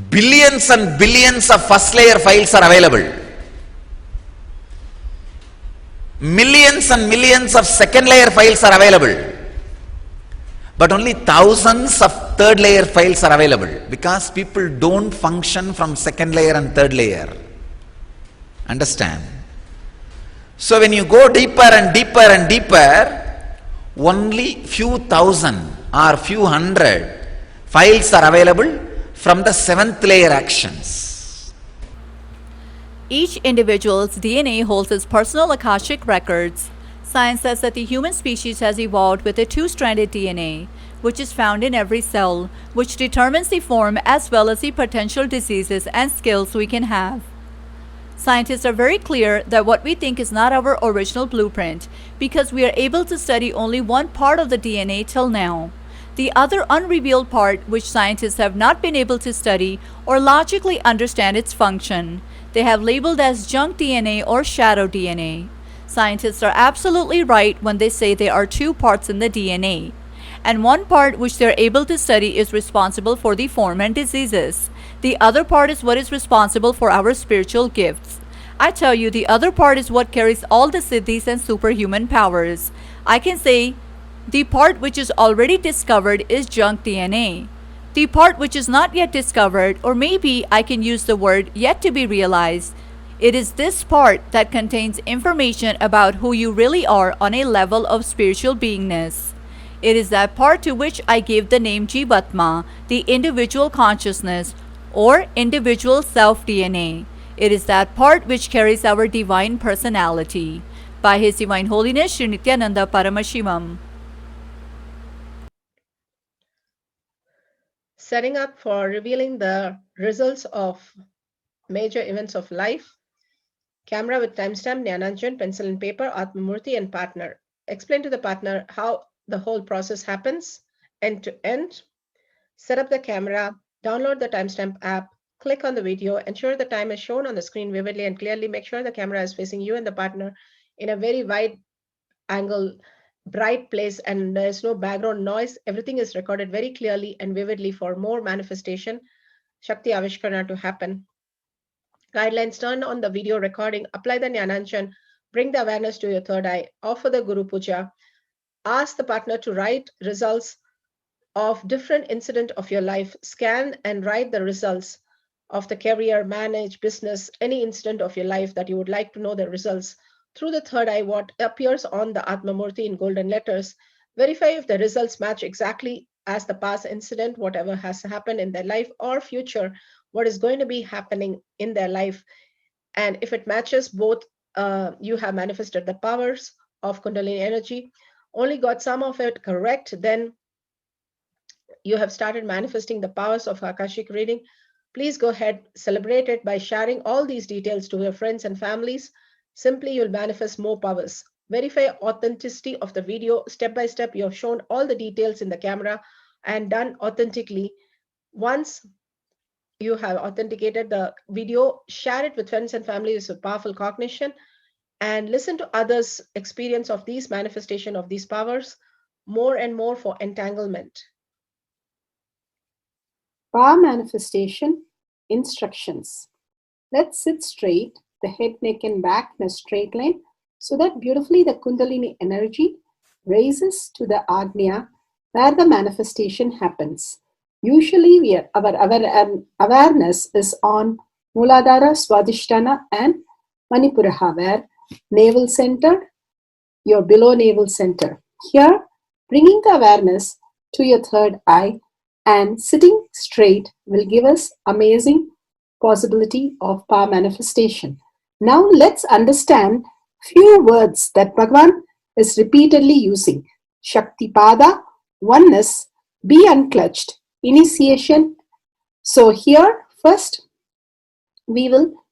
billions and billions of first layer files are available. Millions and millions of second layer files are available, but only thousands of third layer files are available because people don't function from second layer and third layer. Understand? So when you go deeper and deeper and deeper, only few thousand or few hundred files are available from the seventh layer actions. Each individual's DNA holds its personal Akashic records. Science says that the human species has evolved with a two-stranded DNA, which is found in every cell, which determines the form as well as the potential diseases and skills we can have. Scientists are very clear that what we think is not our original blueprint because we are able to study only one part of the DNA till now. The other unrevealed part, which scientists have not been able to study or logically understand its function, they have labeled as junk DNA or shadow DNA. Scientists are absolutely right when they say there are two parts in the DNA, and one part which they are able to study is responsible for the form and diseases. The other part is what is responsible for our spiritual gifts. I tell you, the other part is what carries all the siddhis and superhuman powers. I can say the part which is already discovered is junk DNA. The part which is not yet discovered, or maybe I can use the word yet to be realized, it is this part that contains information about who you really are on a level of spiritual beingness. It is that part to which I gave the name Jivatma, the individual consciousness, or individual self-DNA. It is that part which carries our divine personality. By His Divine Holiness Sri Nityananda Paramashivam. Setting up for revealing the results of major events of life. Camera with timestamp, Jnananjan, pencil and paper, Atmamurti and partner. Explain to the partner how the whole process happens, end to end. Set up the camera, download the timestamp app, click on the video, ensure the time is shown on the screen vividly and clearly. Make sure the camera is facing you and the partner in a very wide angle, bright place, and there's no background noise. Everything is recorded very clearly and vividly for more manifestation, Shakti Avishkarana, to happen. Guidelines: turn on the video recording, apply the Jnananjan, bring the awareness to your third eye, offer the Guru Puja, ask the partner to write results of different incident of your life, scan and write the results of the career, marriage, business, any incident of your life that you would like to know the results. Through the third eye, what appears on the Atmamurti in golden letters, verify if the results match exactly as the past incident, whatever has happened in their life, or future, what is going to be happening in their life. And if it matches both, you have manifested the powers of Kundalini energy. Only got some of it correct, then you have started manifesting the powers of Akashic reading. Please go ahead, celebrate it by sharing all these details to your friends and families. Simply, you'll manifest more powers. Verify authenticity of the video. Step by step, you have shown all the details in the camera and done authentically. Once you have authenticated the video, share it with friends and families with powerful cognition, and listen to others' experience of these manifestation of these powers more and more for entanglement. Power manifestation instructions. Let's sit straight, the head, neck, and back in a straight line, so that beautifully the Kundalini energy raises to the Agnya where the manifestation happens. Usually, our awareness is on Muladhara, Swadhisthana, and Manipuraha, where navel center, your below navel center. Here, bringing the awareness to your third eye and sitting straight will give us amazing possibility of power manifestation. Now let's understand few words that Bhagavan is repeatedly using. Shaktipada, oneness, be unclutched, initiation. So here first we will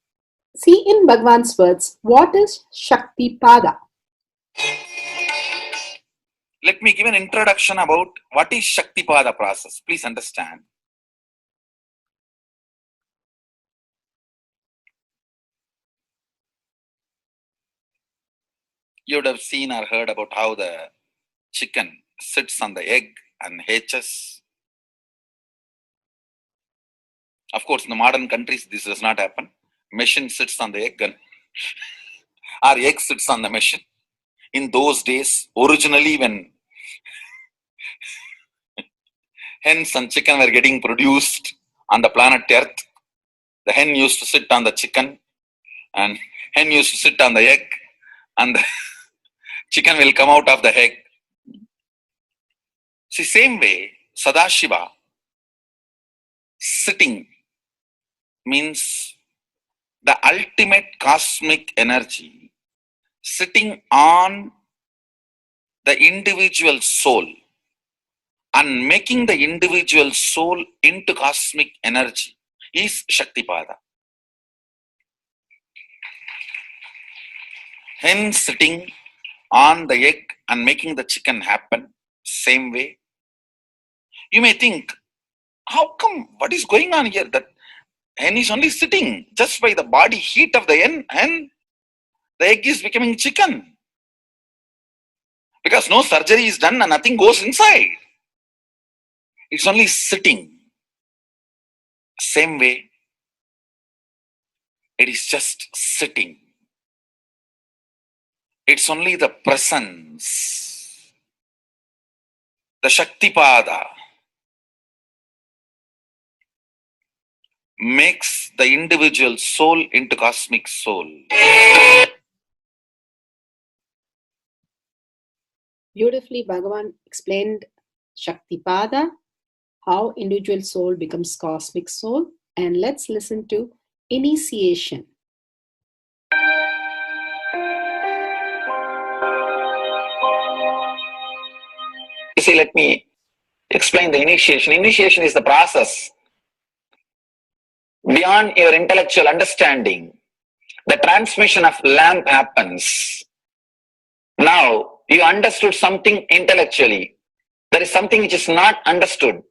see in Bhagavan's words what is Shaktipada. Let me give an introduction about what is Shaktipada process. Please understand. You would have seen or heard about how the chicken sits on the egg and hatches. Of course, in the modern countries, this does not happen. Machine sits on the egg and or egg sits on the machine. In those days, originally when hens and chicken were getting produced on the planet Earth, the hen used to sit on the chicken and hen used to sit on the egg, and the chicken will come out of the egg. See, same way, Sadashiva, sitting, means the ultimate cosmic energy sitting on the individual soul and making the individual soul into cosmic energy is Shaktipada. Hence, sitting on the egg and making the chicken happen, same way. You may think, how come, what is going on here? That hen is only sitting just by the body heat of the hen, the egg is becoming chicken. Because no surgery is done and nothing goes inside. It's only sitting. Same way, it is just sitting. It's only the presence, the Shaktipada, makes the individual soul into cosmic soul. Beautifully, Bhagavan explained Shaktipada, how individual soul becomes cosmic soul. And let's listen to initiation. You see, let me explain the initiation. Initiation is the process beyond your intellectual understanding. The transmission of lamp happens. Now, you understood something intellectually. There is something which is not understood,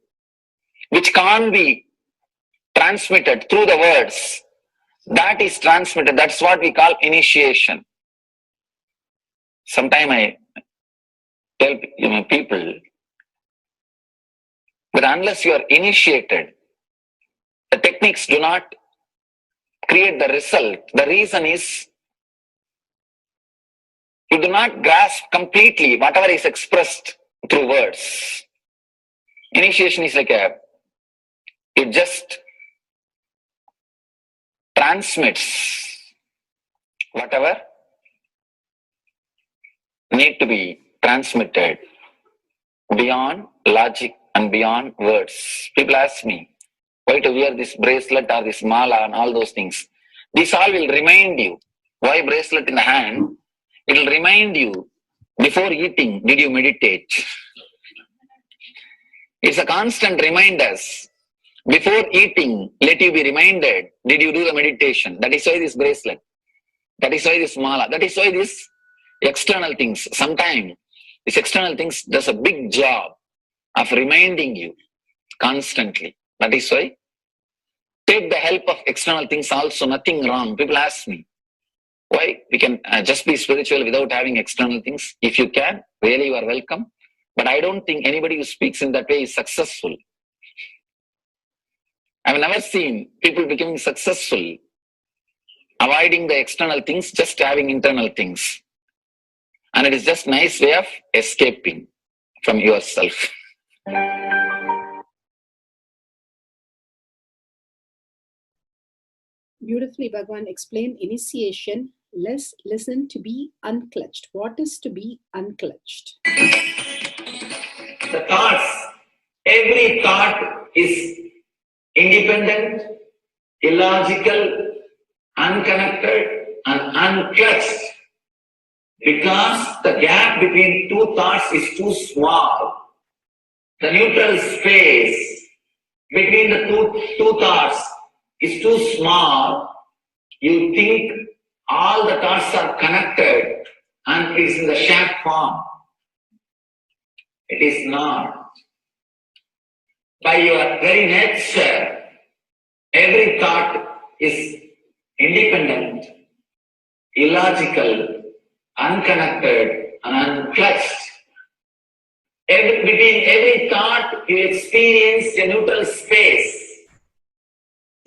which can't be transmitted through the words. That is transmitted. That's what we call initiation. Sometimes I tell people that unless you are initiated, the techniques do not create the result. The reason is you do not grasp completely whatever is expressed through words. Initiation is like it just transmits whatever need to be transmitted beyond logic and beyond words. People ask me why to wear this bracelet or this mala and all those things. This all will remind you. Why bracelet in the hand? It will remind you, before eating, did you meditate? It's a constant reminder. Before eating, let you be reminded, did you do the meditation? That is why this bracelet. That is why this mala. That is why this external things. Sometimes these external things does a big job of reminding you constantly. That is why take the help of external things also, nothing wrong. People ask me, why we can just be spiritual without having external things? If you can, really you are welcome. But I don't think anybody who speaks in that way is successful. I've never seen people becoming successful avoiding the external things, just having internal things. And it is just nice way of escaping from yourself. Beautifully, Bhagavan explained initiation. Let's listen to be unclutched. What is to be unclutched? The thoughts, every thought is independent, illogical, unconnected, and unclutched. Because the gap between two thoughts is too small. The neutral space between the two thoughts is too small. You think all the thoughts are connected and it is in the shape form. It is not. By your very nature, every thought is independent, illogical, unconnected, and unclutched. Between every thought, you experience a neutral space.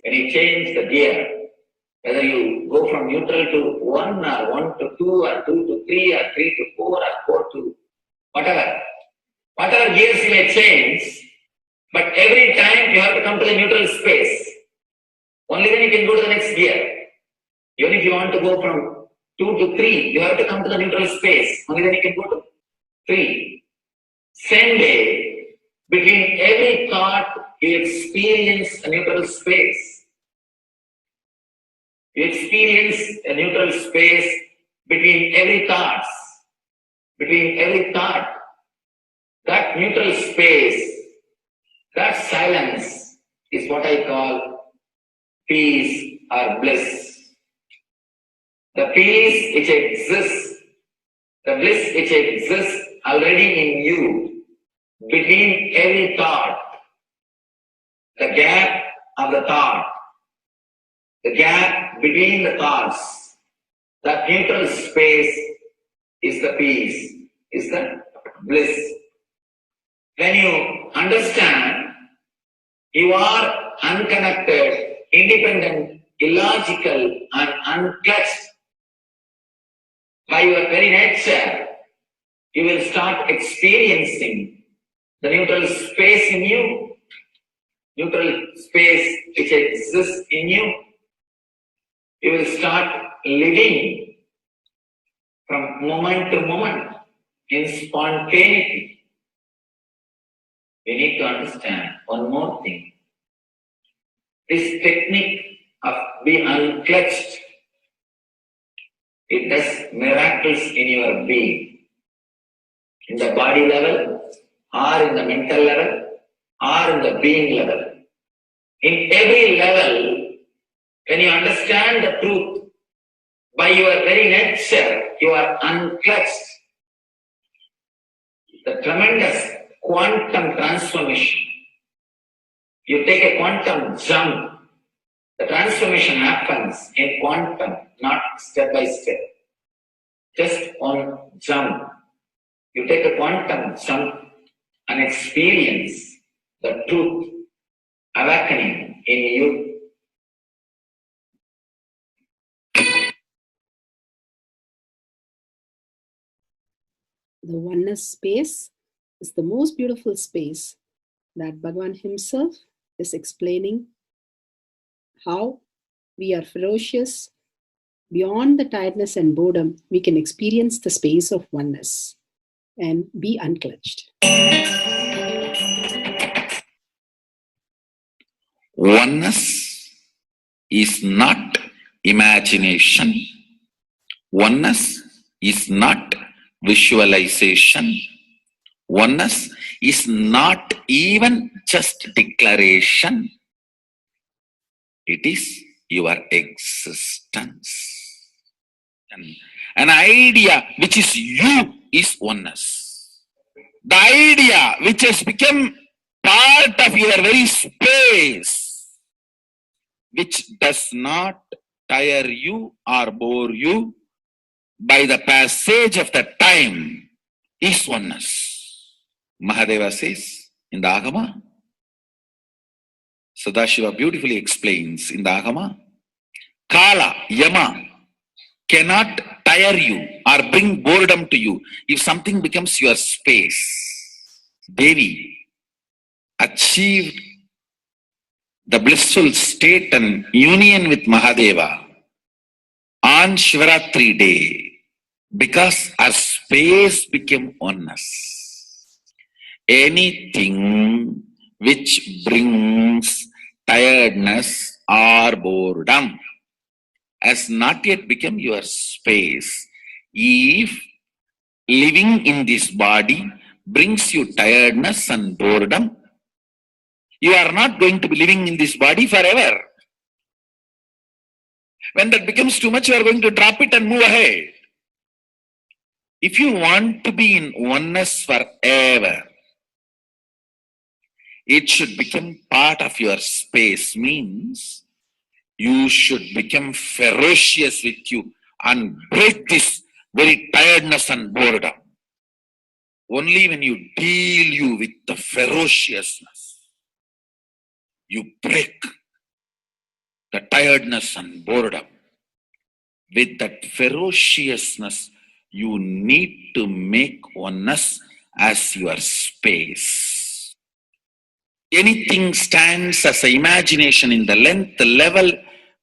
When you change the gear, Whether you go from neutral to 1 or 1 to 2 or 2 to 3 or 3 to 4 or 4 to whatever. Whatever gears you may change, but every time you have to come to the neutral space. Only then you can go to the next gear. Even if you want to go from 2 to 3, you have to come to the neutral space. Only then you can go to 3. Same way, between every thought, you experience a neutral space. You experience a neutral space between every thoughts. Between every thought. That neutral space, that silence is what I call peace or bliss. The peace which exists, the bliss which exists already in you, between every thought, the gap of the thought, the gap between the thoughts, that neutral space is the peace, is the bliss. When you understand, you are unconnected, independent, illogical, and unclutched by your very nature, you will start experiencing the neutral space in you, neutral space which exists in you. You will start living from moment to moment in spontaneity. We need to understand one more thing. This technique of be unclutched, it does miracles in your being. In the body level, or in the mental level, or in the being level. In every level, when you understand the truth, by your very nature, you are unclutched. The tremendous quantum transformation. You take a quantum jump. The transformation happens in quantum, not step by step. Just one jump. You take a quantum jump and experience the truth awakening in you. The oneness space is the most beautiful space that Bhagavan himself is explaining how we are ferocious. Beyond the tiredness and boredom, we can experience the space of oneness and be unclutched. Oneness is not imagination. Oneness is not visualization. Oneness is not even just declaration. It is your existence. An idea which is you is oneness. The idea which has become part of your very space, which does not tire you or bore you by the passage of the time, is oneness. Mahadeva says in the Agama, Sadashiva beautifully explains in the Agama, Kala, Yama cannot tire you or bring boredom to you if something becomes your space. Devi achieved the blissful state and union with Mahadeva on Shivaratri day because our space became oneness. Anything which brings tiredness or boredom has not yet become your space. If living in this body brings you tiredness and boredom, you are not going to be living in this body forever. When that becomes too much, you are going to drop it and move ahead. If you want to be in oneness forever, it should become part of your space, means you should become ferocious with you and break this very tiredness and boredom. Only when you deal you with the ferociousness, you break the tiredness and boredom. With that ferociousness, you need to make oneness as your space. Anything stands as an imagination in the length level,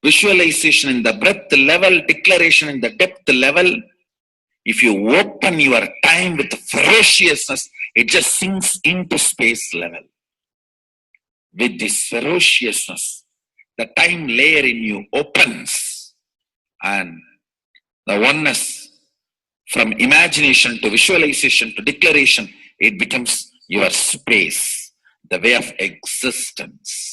visualization in the breadth level, declaration in the depth level. If you open your time with ferociousness, it just sinks into space level. With this ferociousness, the time layer in you opens, and the oneness from imagination to visualization to declaration, it becomes your space, the way of existence.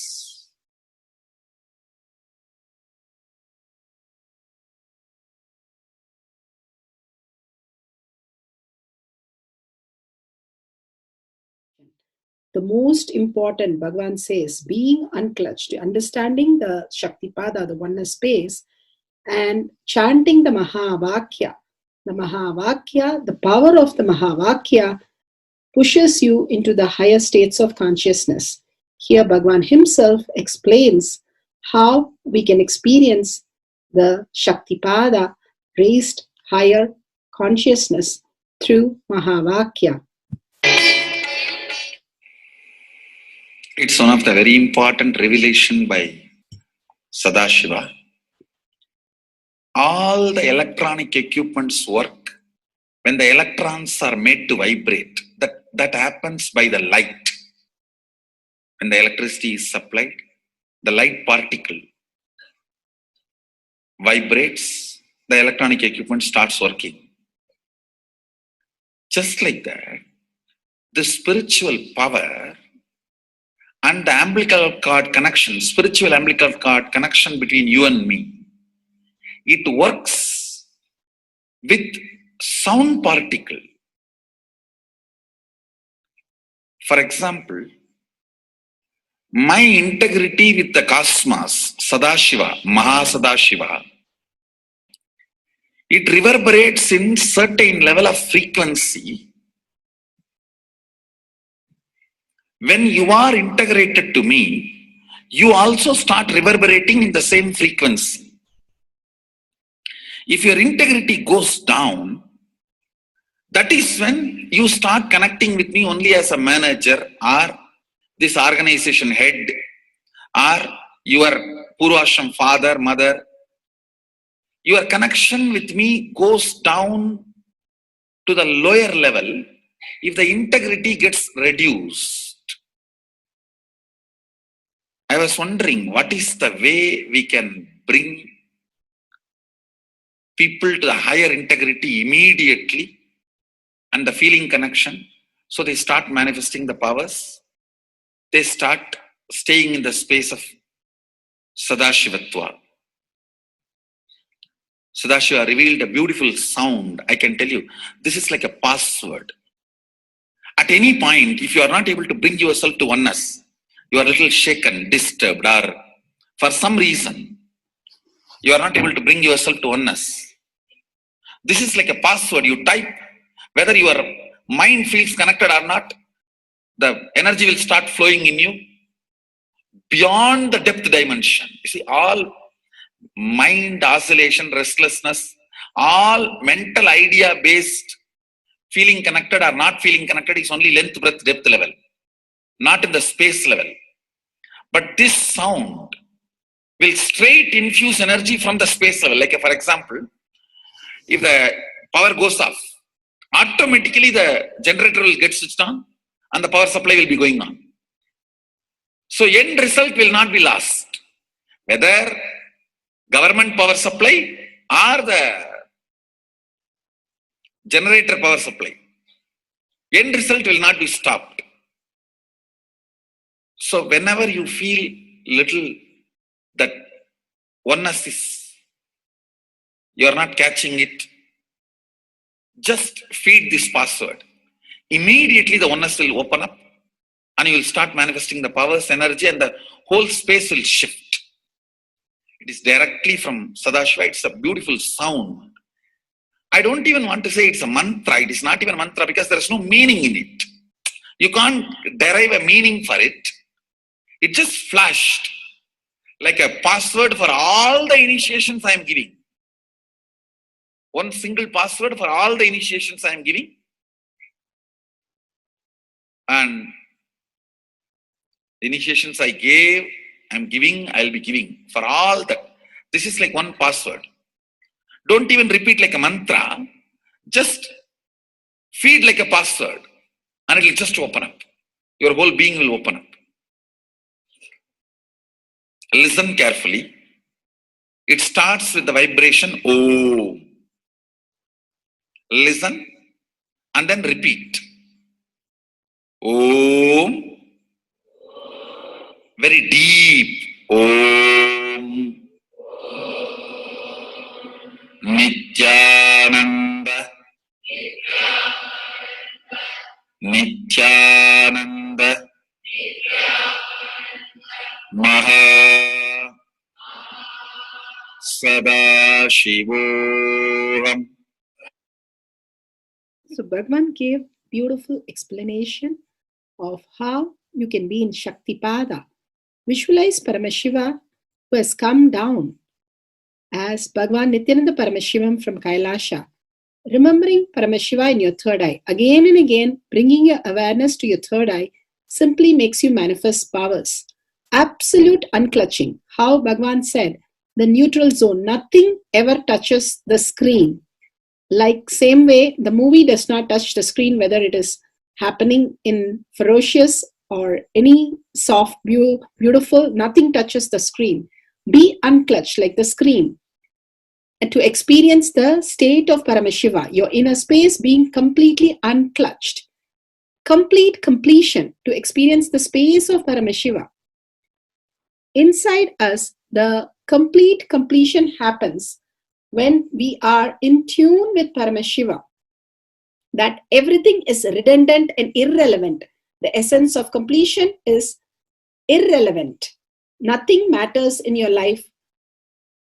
The most important, Bhagavan says, being unclutched, understanding the Shaktipada, the oneness space, and chanting the Mahavakya. The Mahavakya, the power of the Mahavakya, pushes you into the higher states of consciousness. Here Bhagavan himself explains how we can experience the Shaktipada, raised higher consciousness through Mahavakya. It's one of the very important revelation by Sadashiva. All the electronic equipments work when the electrons are made to vibrate. That happens by the light. When the electricity is supplied, the light particle vibrates, the electronic equipment starts working. Just like that, the spiritual power and the umbilical cord connection, spiritual umbilical cord connection between you and me, it works with sound particle. For example, my integrity with the cosmos, Sadashiva, Mahasadashiva, it reverberates in certain level of frequency. When you are integrated to me, you also start reverberating in the same frequency. If your integrity goes down, that is when you start connecting with me only as a manager or this organization head or your Purvashram father, mother. Your connection with me goes down to the lower level if the integrity gets reduced. I was wondering, what is the way we can bring people to the higher integrity immediately and the feeling connection? So they start manifesting the powers. They start staying in the space of Sadashivatva. Sadashiva revealed a beautiful sound. I can tell you, this is like a password. At any point, if you are not able to bring yourself to oneness, you are a little shaken, disturbed, or for some reason, you are not able to bring yourself to oneness. This is like a password. You type, whether your mind feels connected or not, the energy will start flowing in you beyond the depth dimension. You see, all mind oscillation, restlessness, all mental idea-based feeling connected or not feeling connected is only length, breadth, depth level, not in the space level. But this sound will straight infuse energy from the space level. Like for example, if the power goes off, automatically the generator will get switched on and the power supply will be going on. So end result will not be lost. Whether government power supply or the generator power supply, end result will not be stopped. So whenever you feel little that oneness is, you are not catching it, just feed this password. Immediately the oneness will open up and you will start manifesting the powers, energy, and the whole space will shift. It is directly from Sadashiva. It's a beautiful sound. I don't even want to say it's a mantra. It is not even a mantra because there is no meaning in it. You can't derive a meaning for it. It just flashed like a password for all the initiations I am giving. One single password for all the initiations I am giving. And the initiations I gave, I am giving, I will be giving for all that. This is like one password. Don't even repeat like a mantra. Just feed like a password and it will just open up. Your whole being will open up. Listen carefully. It starts with the vibration Om. Listen and then repeat. Om. Very deep. Om. Nityananda. Nityananda. Maha Sadashivoham. So Bhagavan gave beautiful explanation of how you can be in Shaktipada. Visualize Paramashiva who has come down as Bhagavan Nityananda Paramashivam from Kailasha. Remembering Paramashiva in your third eye. Again and again, bringing your awareness to your third eye simply makes you manifest powers. Absolute unclutching. How Bhagavan said, the neutral zone. Nothing ever touches the screen. Like same way, the movie does not touch the screen, whether it is happening in ferocious or any soft, beautiful, nothing touches the screen. Be unclutched like the screen. And to experience the state of Paramashiva, your inner space being completely unclutched. Complete completion to experience the space of Paramashiva. Inside us, the complete completion happens when we are in tune with Paramashiva. That everything is redundant and irrelevant. The essence of completion is irrelevant. Nothing matters in your life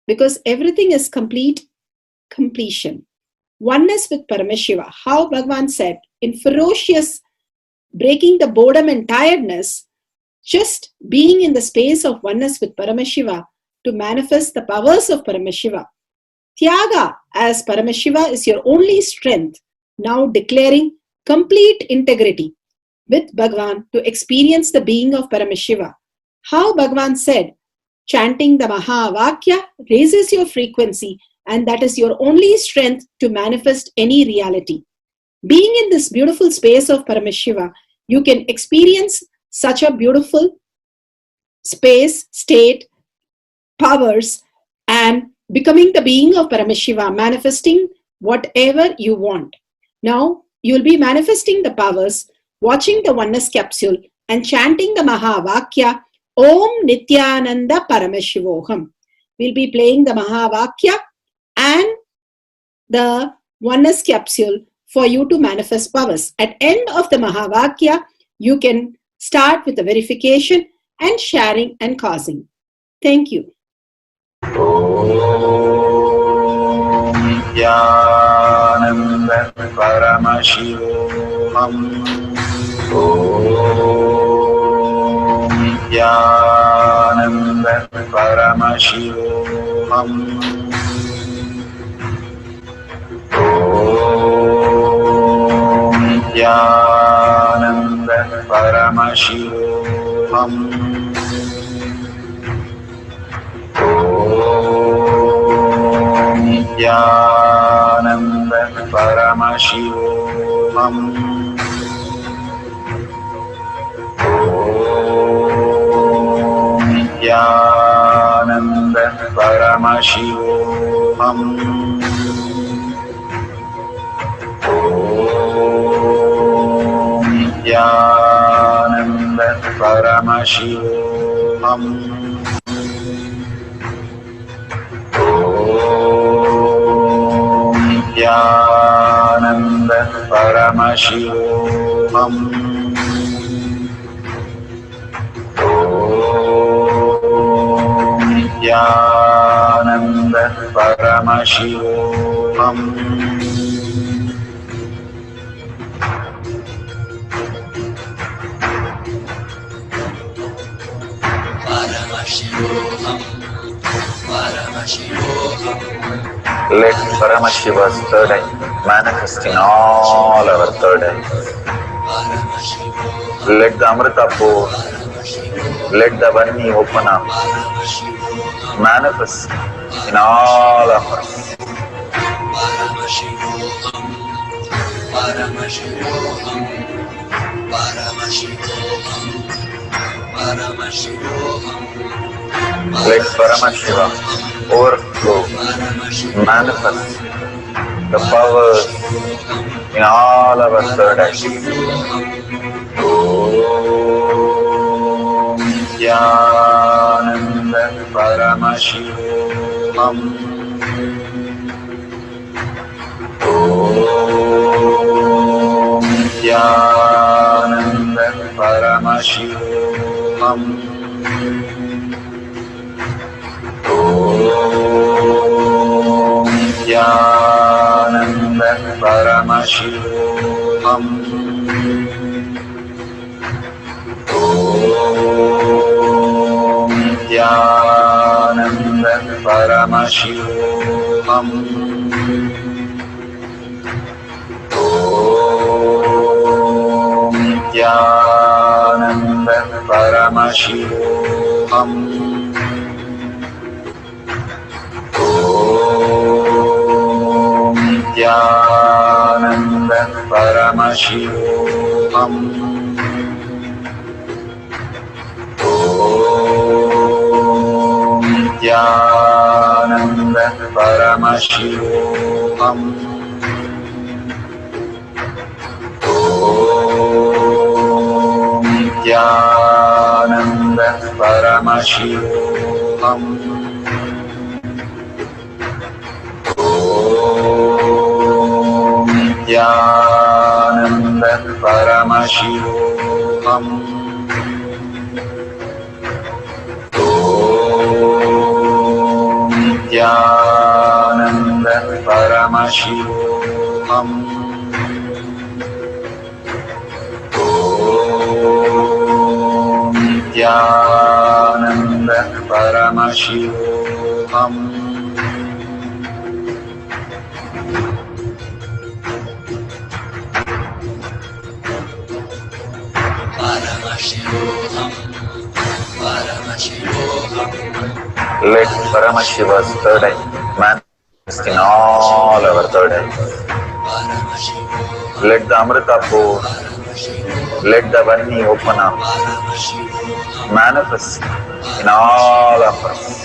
because everything is complete completion. Oneness with Paramashiva. How Bhagavan said, in ferocious breaking the boredom and tiredness, just being in the space of oneness with Paramashiva to manifest the powers of Paramashiva. Tyaga as Paramashiva is your only strength, now declaring complete integrity with Bhagavan to experience the being of Paramashiva. How Bhagavan said, chanting the Mahavakya raises your frequency and that is your only strength to manifest any reality. Being in this beautiful space of Paramashiva, you can experience such a beautiful space, state, powers, and becoming the being of Paramashiva, manifesting whatever you want. Now, you will be manifesting the powers, watching the oneness capsule, and chanting the Mahavakya, Om Nityananda Paramashivoham. We'll be playing the Mahavakya and the oneness capsule for you to manifest powers. At end of the Mahavakya, you can start with the verification and sharing and causing. Thank you. Om Nityananda Paramashivoham. Om Nityananda Paramashivoham. Om Nityananda Paramashivoham. Om Nityananda Paramashivoham. Om Nityananda Paramashivoham. Om Nityananda Paramashivoham. Om Nityananda Paramashivoham. Om Nityananda Paramashivoham. Paramashivoham. Let Paramashiva's third eye manifest in all our third eyes. Let the Amrita pour, let the Vani open up, manifest in all of us. Let Paramashiva overflow, manifest the powers in all our third eyes. Om Jnananda Paramashivam. Om Jnananda Paramashivam. Om Jnananda Paramashivam. Om Jnananda Paramashivam. Om Jnananda Paramashivam. Om Jnananda Paramashivam. Om Jnananda Paramashivam. Om Jnananda Paramashivam. Om Jnananda Paramashivam. Om Jnananda Paramashivam. Om Jnananda Paramashivam. Let Paramashiva's third eye manifest in all our third eyes. Let the Amrita pour, let the Vani open up, manifest in all of us.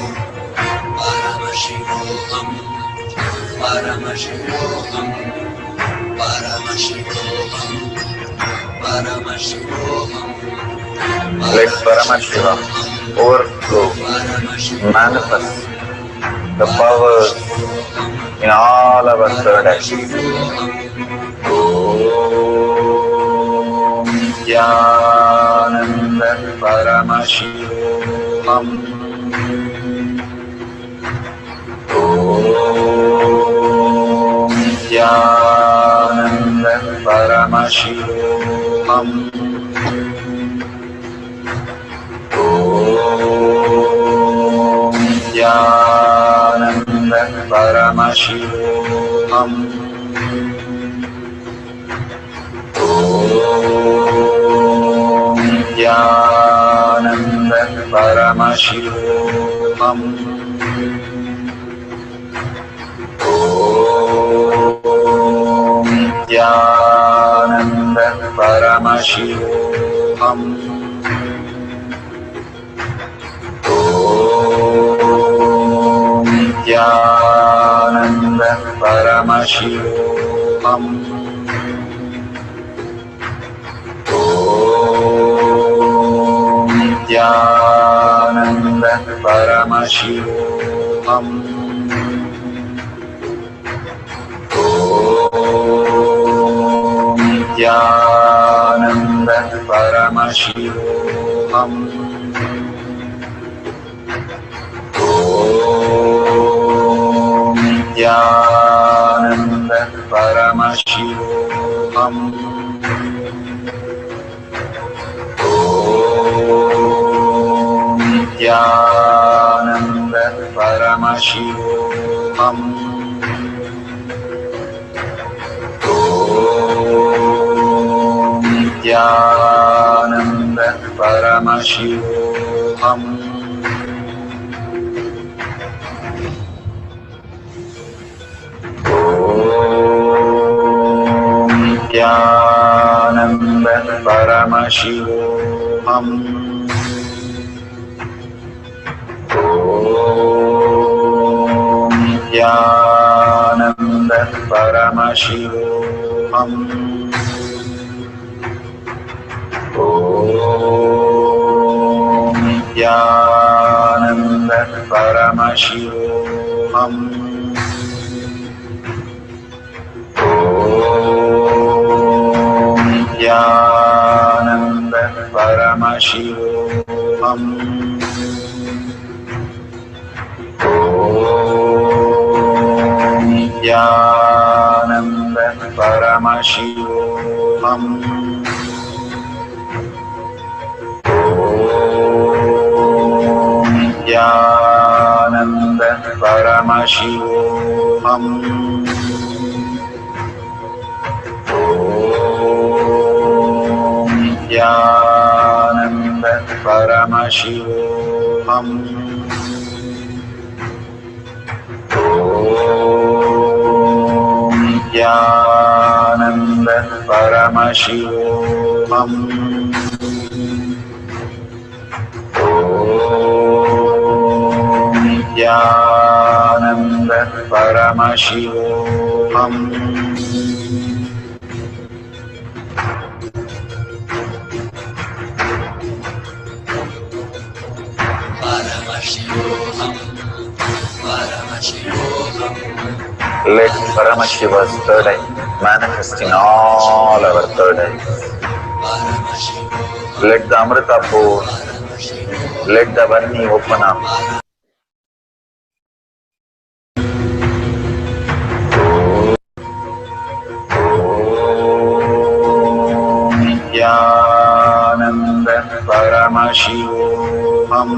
Let Paramashiva overflow, manifest the powers in all our third eyes. Om Jnananda Paramashivam. Om Jnananda Paramashivam. Om Jnananda Paramashivam. Om Jnananda Paramashivam. Om Jnananda Paramashivam. Om Jnananda Paramashivam. Om Jnananda Paramashivam. Om Jnananda Paramashivam. Om Jnananda Paramashivam. Om Jnananda Paramashivoham. Nityananda Paramashivoham. Nityananda Paramashivoham. Nityananda Paramashivoham. Nityananda Paramashivoham. Nityananda Paramashivoham. Nityananda Paramashivoham. Nityananda Paramashivoham. Nityananda Paramashivoham. Nityananda Paramashivoham. Nityananda Paramashivoham. Let Paramashiva's third eye manifest in all our third eyes. Let the Amrita pool, let the Varni open up. Nityananda Paramashivoham.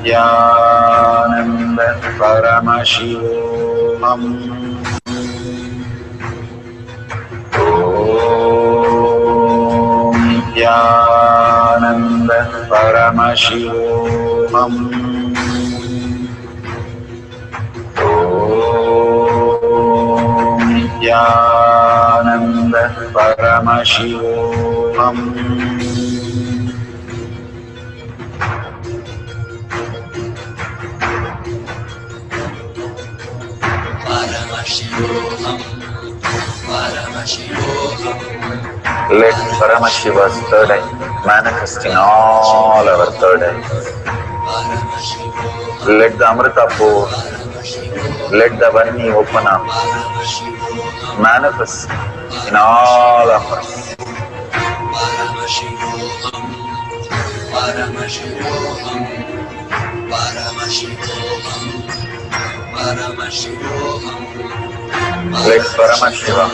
Nityananda Paramashivoham. Nityananda Paramashivoham. Nityananda Paramashivoham. Let Paramashiva's third eye manifest in all our third eyes. Let the Amrita pool, let the Varni open up, manifest in all of us. Let Paramashiva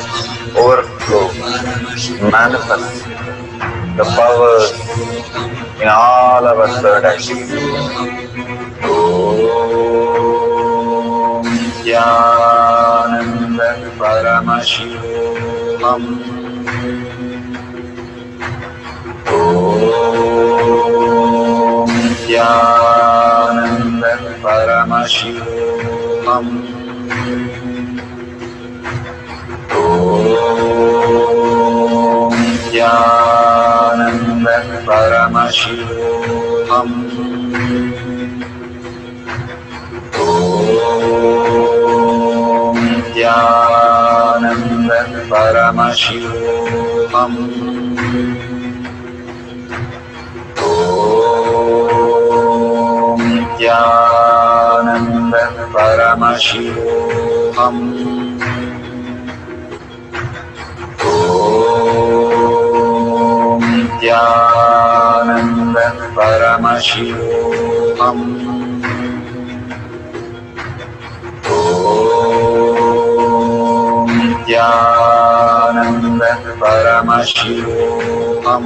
overflow, manifest the powers in all our third eyes. Om Nityananda Paramashivoham. Om Nityananda Paramashivoham. Om Nityananda Paramashivoham. Om Nityananda Paramashivoham. Om Nityananda Paramashivoham. Om Nityananda Paramashivoham. Om Nityananda Paramashivoham.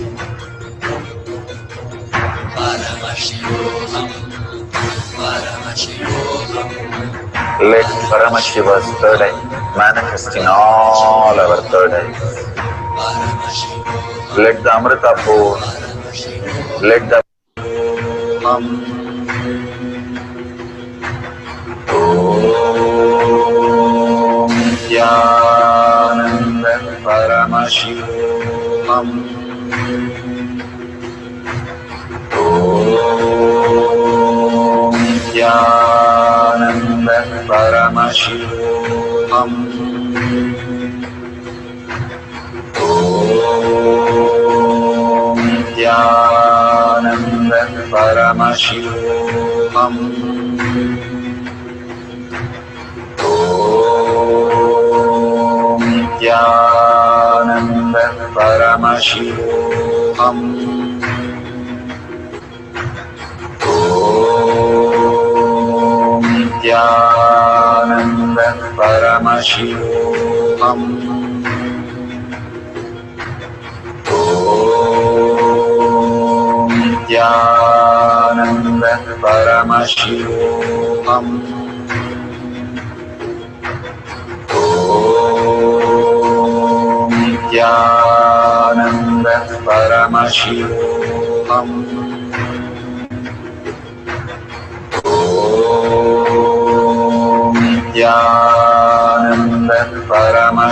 Paramashiva's third eye manifest in all our third eyes. Let the Amrita pour, let the Om Nityananda Paramashivam Om Nityananda Paramashivam Om Nityananda Paramashivam Om Nityananda Paramashivam Om Nityananda Paramashivam Om Nityananda Paramashivam Om Nityananda Paramashivam Om Nityananda Paramashivam Om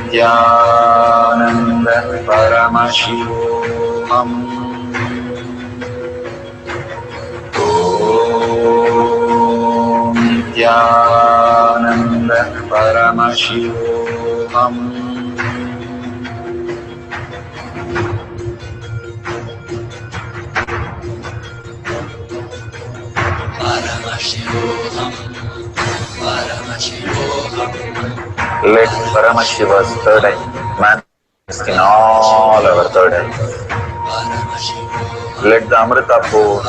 Nityananda Paramashivam Om Nityananda Paramashivam Let Paramashiva's third eye manifest in all our third eyes. Let the Amrita pour,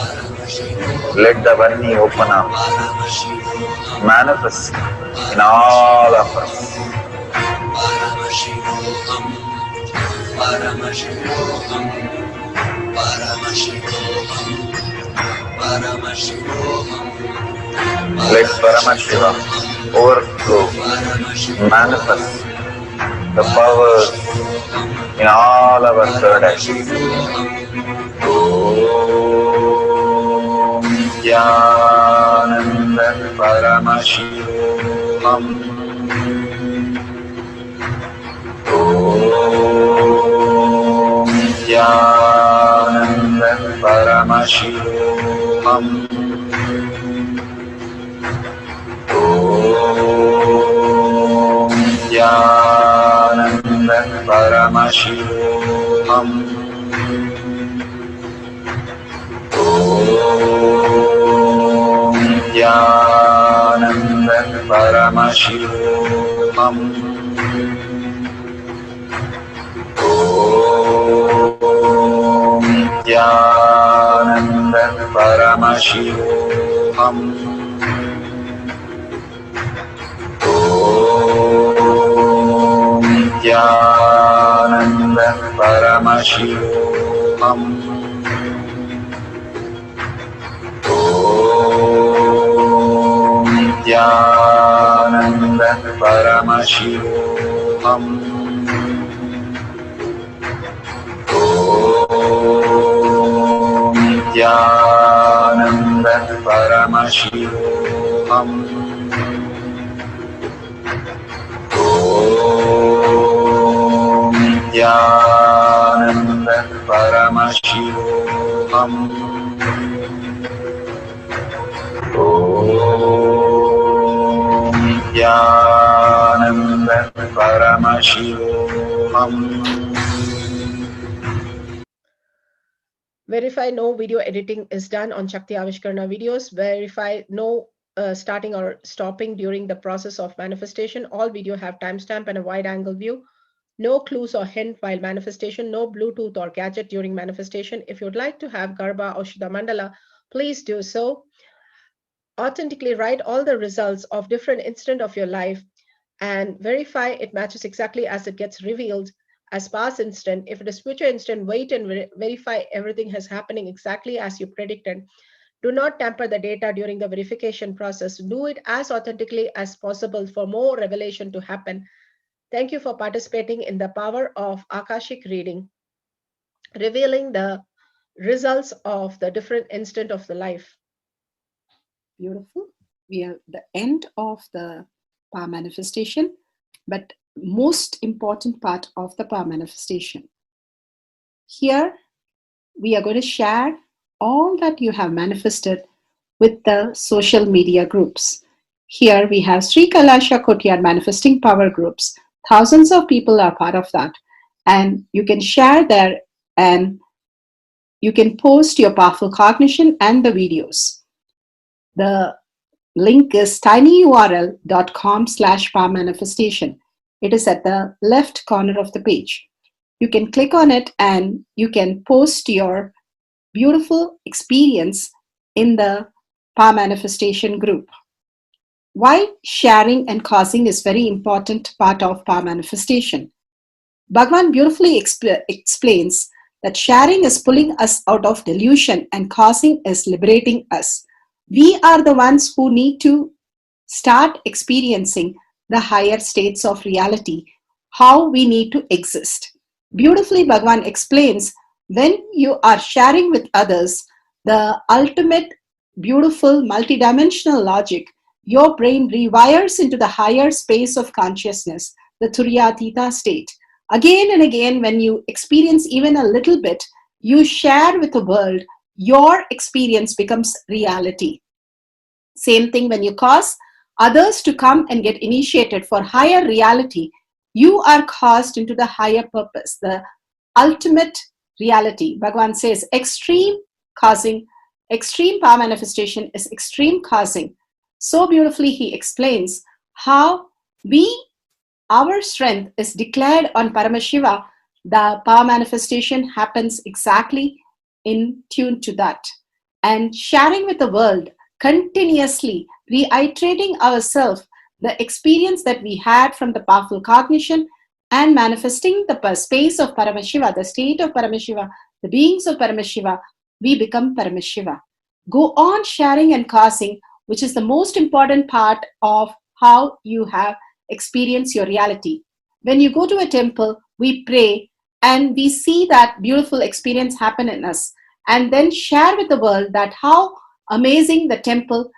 let the Varni open up, manifest in all of us. Let Paramashiva overflow, manifest the powers in all our third eyes. Om Nityananda Paramashivam Om Nityananda Paramashivam Om Nityananda Paramashivam Om Nityananda Paramashivam Om Nityananda Paramashivam Om Nityananda Paramashivam Om Nityananda Paramashivam Om Nityananda Paramashivam Om Nityananda Paramashivam Om Nityananda Paramashivam. Verify no video editing is done on Shakti Avishkarana videos. Verify no starting or stopping during the process of manifestation. All video have timestamp and a wide angle view. No clues or hint while manifestation. No Bluetooth or gadget during manifestation. If you'd like to have Garba or Shuddha Mandala, please do so. Authentically write all the results of different incident of your life and verify it matches exactly as it gets revealed as past instant. If it is future instant, wait and verify everything is happening exactly as you predicted. Do not tamper the data during the verification process. Do it as authentically as possible for more revelation to happen. Thank you for participating in the power of Akashic reading, revealing the results of the different instant of the life. Beautiful. We are at the end of the power manifestation, but most important part of the power manifestation. Here, we are going to share all that you have manifested with the social media groups. Here we have Sri Kailasha Kotyar Manifesting Power Groups. Thousands of people are part of that. And you can share there and you can post your powerful cognition and the videos. The link is tinyurl.com/power manifestation. It is at the left corner of the page. You can click on it and you can post your beautiful experience in the power manifestation group. Why sharing and causing is very important part of power manifestation. Bhagavan beautifully explains that sharing is pulling us out of delusion and causing is liberating us. We are the ones who need to start experiencing the higher states of reality, how we need to exist. Beautifully, Bhagavan explains when you are sharing with others the ultimate beautiful multidimensional logic, your brain rewires into the higher space of consciousness, the Turyatita state. Again and again, when you experience even a little bit, you share with the world, your experience becomes reality. Same thing when you cause others to come and get initiated for higher reality, you are caused into the higher purpose, the ultimate reality. Bhagavan says extreme causing, extreme power manifestation is extreme causing. So beautifully he explains how our strength is declared on Paramashiva. The power manifestation happens exactly in tune to that. And sharing with the world, continuously reiterating ourselves the experience that we had from the powerful cognition and manifesting the space of Paramashiva, the state of Paramashiva, the beings of Paramashiva, we become Paramashiva. Go on sharing and causing, which is the most important part of how you have experienced your reality. When you go to a temple, we pray and we see that beautiful experience happen in us, and then share with the world that how amazing the temple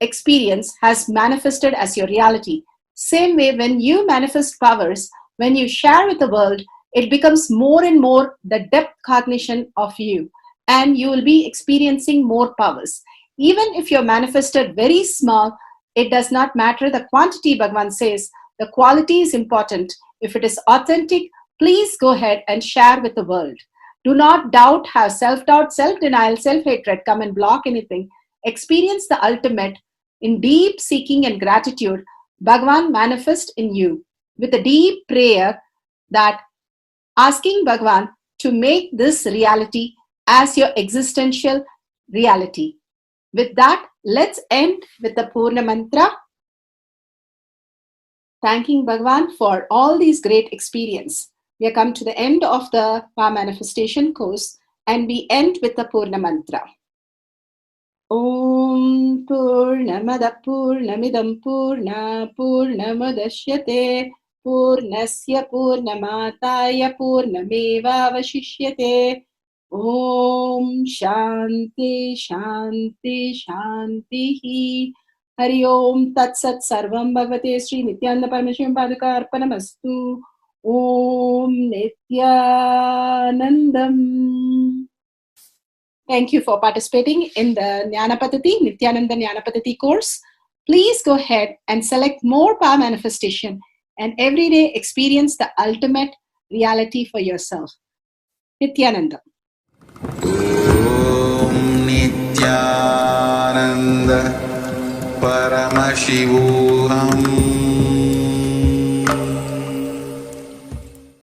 experience has manifested as your reality. Same way, when you manifest powers, when you share with the world, it becomes more and more the depth cognition of you, and you will be experiencing more powers. Even if you're manifested very small, it does not matter the quantity. Bhagavan says the quality is important. If it is authentic, please go ahead and share with the world. Do not doubt, have self-doubt, self-denial, self-hatred come and block anything. Experience the ultimate in deep seeking and gratitude. Bhagavan manifest in you with a deep prayer, that asking Bhagavan to make this reality as your existential reality. With that, let's end with the Purna Mantra. Thanking Bhagavan for all these great experience. We have come to the end of the power manifestation course, and we end with the Purna Mantra. Om Purnamada Purnamidam Purna Purnamadashyate Purnasya Purnamataya Purnameva Vashishyate. Om Shanti Shanti Shanti. Hari Om Tat Sat Sarvam Bhagavate Sri Nityananda Paramashivam Padaka Arpanamastu. Om Nityanandam. Thank you for participating in the Jnanapatati, Nityananda Jnanapatati course. Please go ahead and select more power manifestation and every day experience the ultimate reality for yourself. Nityananda. Om Nityananda Paramashivo